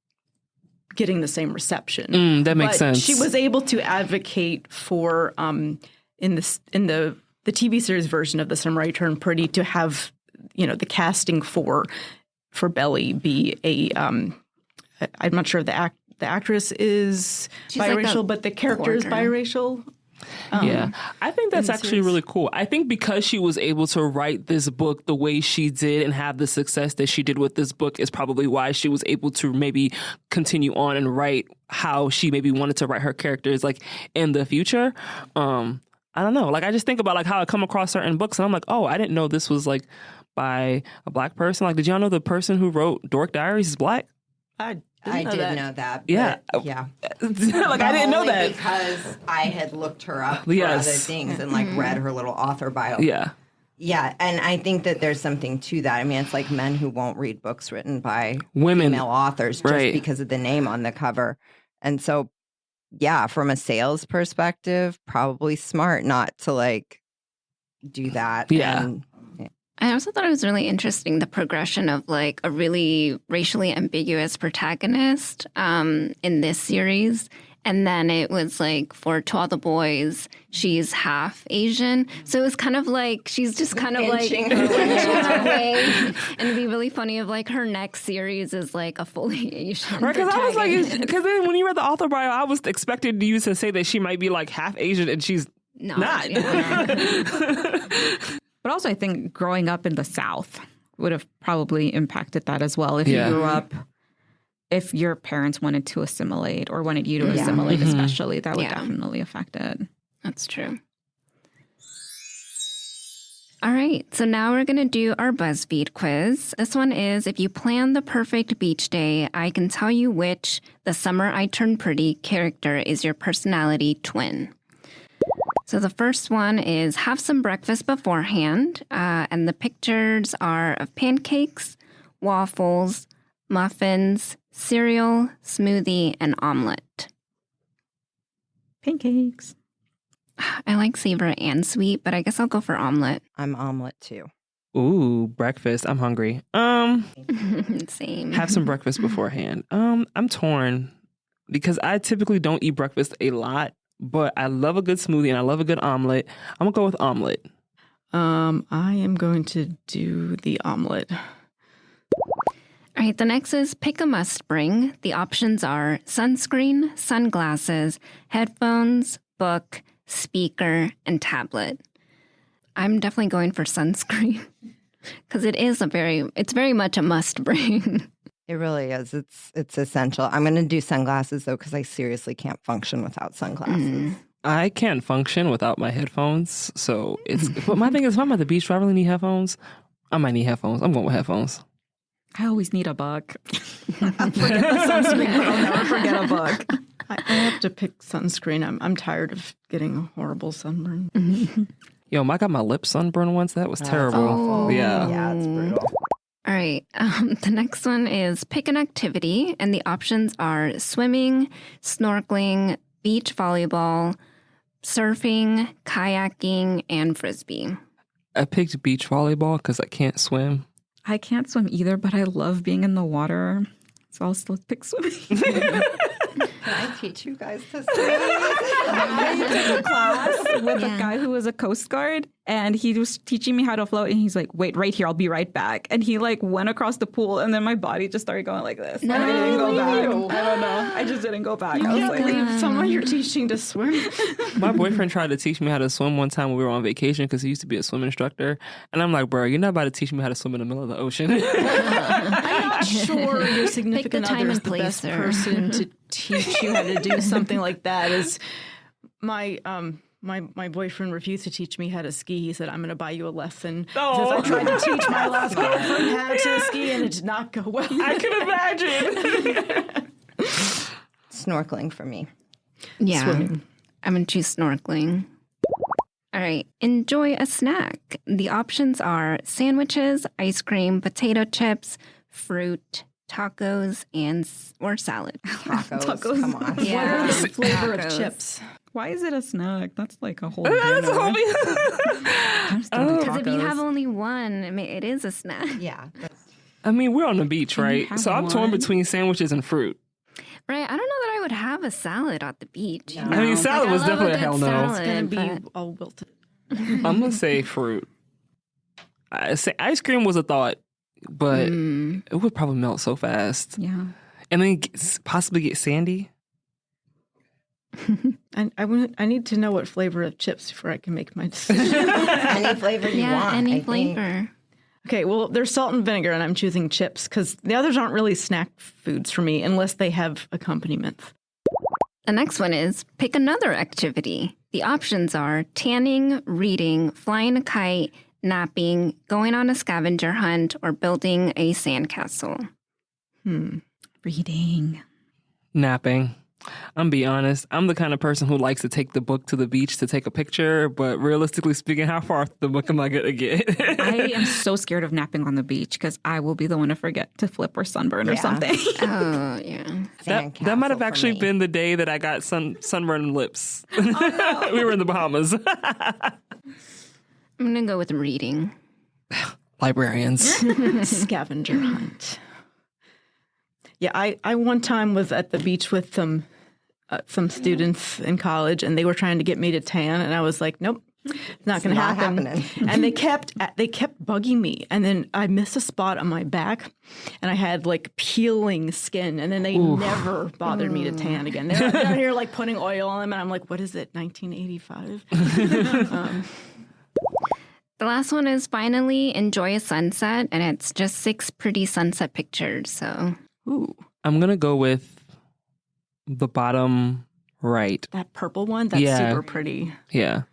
getting the same reception. That makes sense. She was able to advocate for, in the TV series version of The Summer I Turned Pretty, to have, you know, the casting for for Belly be a I'm not sure if the actress is She's like biracial, a but the character is porter. biracial. Yeah, I think that's in the actually series. really cool. I think because she was able to write this book the way she did and have the success that she did with this book is probably why she was able to maybe continue on and write how she maybe wanted to write her characters like in the future. I don't know. Like I just think about like how I come across certain books and I'm like, oh, I didn't know this was like by a black person. Like, did y'all know the person who wrote Dork Diaries is black? I know did that. know that. Yeah. But, yeah. Like I didn't know Only that. because I had looked her up for Yes. other things and like read her little author bio. Yeah. Yeah, and I think that there's something to that. I mean, it's like men who won't read books written by Women. female authors just Right. because of the name on the cover. And so, yeah, from a sales perspective, probably smart not to like do that. Yeah. And, I also thought it was really interesting the progression of like a really racially ambiguous protagonist in this series. And then it was like for To All the Boys, she's half Asian. So it was kind of like she's just kind of like Inching her way. inching her way. And it'd be really funny if like her next series is like a fully Asian. Right, because I was protagonist. like, because then when you read the author bio, I was expecting you to say that she might be like half Asian and she's not. Yeah. But also, I think growing up in the South would have probably impacted that as well. If you Yeah. grew up, if your parents wanted to assimilate or wanted you to assimilate, especially, that would Yeah. definitely affect it. That's true. All right, so now we're going to do our BuzzFeed quiz. This one is, if you plan the perfect beach day, I can tell you which The Summer I Turned Pretty character is your personality twin. So the first one is have some breakfast beforehand, and the pictures are of pancakes, waffles, muffins, cereal, smoothie, and omelet. Pancakes. I like savory and sweet, but I guess I'll go for omelet. I'm omelet too. Ooh, breakfast. I'm hungry. Same. Have some breakfast beforehand. I'm torn because I typically don't eat breakfast a lot, but I love a good smoothie and I love a good omelet. I'm gonna go with omelet. I am going to do the omelet. All right, the next is pick a must bring. The options are sunscreen, sunglasses, headphones, book, speaker, and tablet. I'm definitely going for sunscreen because it's very much a must bring. It really is. It's essential. I'm going to do sunglasses though because I seriously can't function without sunglasses. I can't function without my headphones, so it's. But my thing is, if I'm at the beach, do I really need headphones? I might need headphones. I'm going with headphones. I always need a book. Forget the sunscreen, but I'll never forget a book. I have to pick sunscreen. I'm tired of getting a horrible sunburn. Yo, I got my lips sunburned once. That was terrible. awful. Yeah. Yeah, it's brutal. All right, the next one is pick an activity, and the options are swimming, snorkeling, beach volleyball, surfing, kayaking, and frisbee. I picked beach volleyball because I can't swim. I can't swim either, but I love being in the water. So I'll still pick swimming. Can I teach you guys to swim? I took a class with a guy who was a Coast Guard, and he was teaching me how to float. And he's like, "Wait, right here, I'll be right back." And he like went across the pool, and then my body just started going like this. And I didn't go back. I don't know. I just didn't go back. I was Can't like, believe someone you're teaching to swim. My boyfriend tried to teach me how to swim one time when we were on vacation because he used to be a swim instructor. And I'm like, bro, you're not about to teach me how to swim in the middle of the ocean. I'm not sure your significant time other is and the place, best sir. person to teach you how to do something like that. Is my boyfriend refused to teach me how to ski. He said, "I'm going to buy you a lesson." Because I tried to teach my last girlfriend how to ski, and it did not go well. I can imagine. Snorkeling for me. Yeah, Swimming. I'm going to choose snorkeling. All right, enjoy a snack. The options are sandwiches, ice cream, potato chips, fruit, tacos, or salad. Tacos. Come on. Yeah. What are the flavor of Tacos. chips? "Why is it a snack? That's like a whole That's dinner." a I'm still doing Because if you tacos. have only one, I mean, it is a snack. Yeah. I mean, we're on the beach, you right? have So I'm torn one? between sandwiches and fruit. Right, I don't know that I would have a salad at the beach. You I mean, know? salad I was love definitely a good hell no. salad, It's going to be but- all wilted. I'm going to say fruit. I say ice cream was a thought. but it would probably melt so fast. Yeah. And then possibly get sandy. I need to know what flavor of chips before I can make my decision. Any flavor you want. any I think. flavor. Okay, well, there's salt and vinegar, and I'm choosing chips because the others aren't really snack foods for me unless they have accompaniments. The next one is pick another activity. The options are tanning, reading, flying a kite, napping, going on a scavenger hunt, or building a sandcastle. Reading. Napping. I'm be honest. I'm the kind of person who likes to take the book to the beach to take a picture, but realistically speaking, how far off the book am I going to get? I am so scared of napping on the beach because I will be the one to forget to flip or sunburn or something. Oh, yeah. That might have actually been the day that I got sunburned lips. Oh, no. We were in the Bahamas. I'm going to go with reading. Librarians. Scavenger hunt. Yeah, I one time was at the beach with some students in college, and they were trying to get me to tan, and I was like, nope, it's not going to happen. And they kept bugging me, and then I missed a spot on my back, and I had like peeling skin, and then they never bothered me to tan again. They're out here like putting oil on them, and I'm like, what is it, 1985? The last one is finally enjoy a sunset, and it's just 6 pretty sunset pictures, so... Ooh, I'm going to go with the bottom right. that purple one, that's super pretty. Yeah.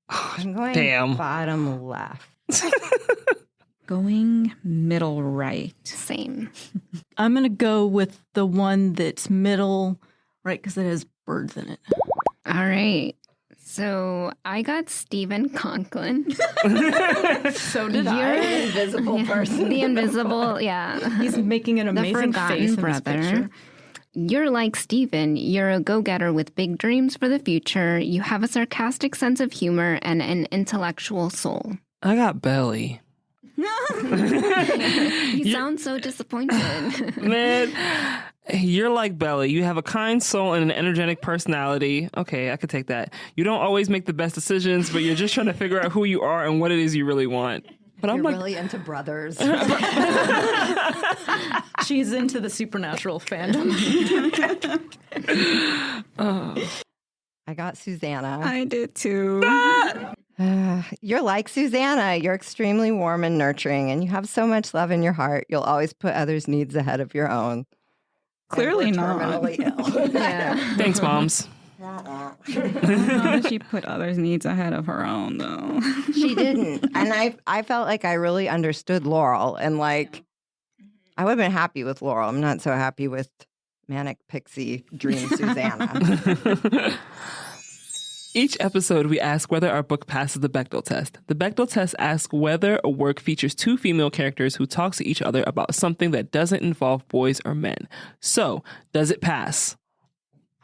I'm going bottom left. Going middle right. Same. I'm going to go with the one that's middle right because it has birds in it. All right. So I got Stephen Conklin. So did You're an invisible person. The invisible, yeah. He's making an amazing face in this picture. You're like Stephen. You're a go-getter with big dreams for the future. You have a sarcastic sense of humor and an intellectual soul. I got Belly. You sound so disappointed. Man, you're like Belly. You have a kind soul and an energetic personality. Okay, I could take that. You don't always make the best decisions, but you're just trying to figure out who you are and what it is you really want. But You're I'm like, really into brothers. She's into the supernatural fandom. I got Susanna. I did too. You're like Susanna. You're extremely warm and nurturing, and you have so much love in your heart. You'll always put others' needs ahead of your own. Clearly not. Terminally ill. Yeah. thanks, moms. She put others' needs ahead of her own, though. She didn't. And I felt like I really understood Laurel. And like, I would have been happy with Laurel. I'm not so happy with Manic Pixie Dream Susanna. Each episode, we ask whether our book passes the Bechdel test. The Bechdel test asks whether a work features 2 female characters who talk to each other about something that doesn't involve boys or men. So, does it pass?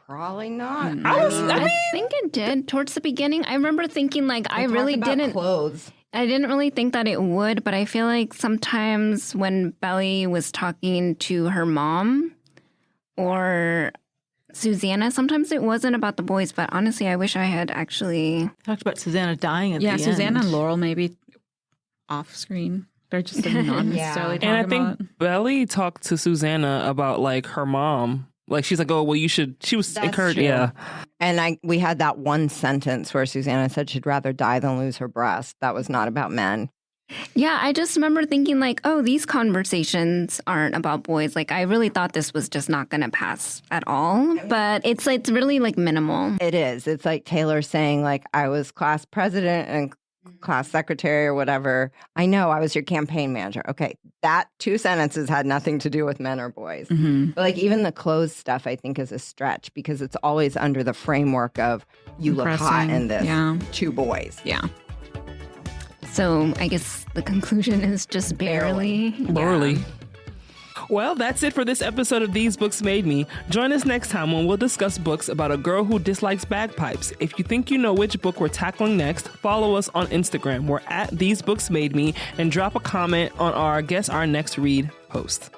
Probably not. I think it did towards the beginning. I remember thinking like I really didn't. Clothes. I didn't really think that it would, but I feel like sometimes when Belly was talking to her mom or Susanna, sometimes it wasn't about the boys, but honestly, I wish I had actually Talked about Susanna dying at the end. Yeah, Susanna and Laurel maybe off screen. They're just like, not necessarily talking And I think about. Belly talked to Susanna about like her mom. Like she's like, oh, well, you should. She was encouraged. true. Yeah. And we had that one sentence where Susanna said she'd rather die than lose her breast. That was not about men. Yeah, I just remember thinking like, oh, these conversations aren't about boys. Like I really thought this was just not going to pass at all. But it's really like minimal. It is. It's like Taylor saying like, I was class president and class secretary or whatever. I know I was your campaign manager. Okay. That 2 sentences had nothing to do with men or boys. Mm-hmm. But like even the clothes stuff I think is a stretch because it's always under the framework of you look hot in this. Yeah. 2 boys. Yeah. So I guess the conclusion is just barely. Barely. Well, that's it for this episode of These Books Made Me. Join us next time when we'll discuss books about a girl who dislikes bagpipes. If you think you know which book we're tackling next, follow us on Instagram. We're at These Books Made Me and drop a comment on our Guess Our Next Read post.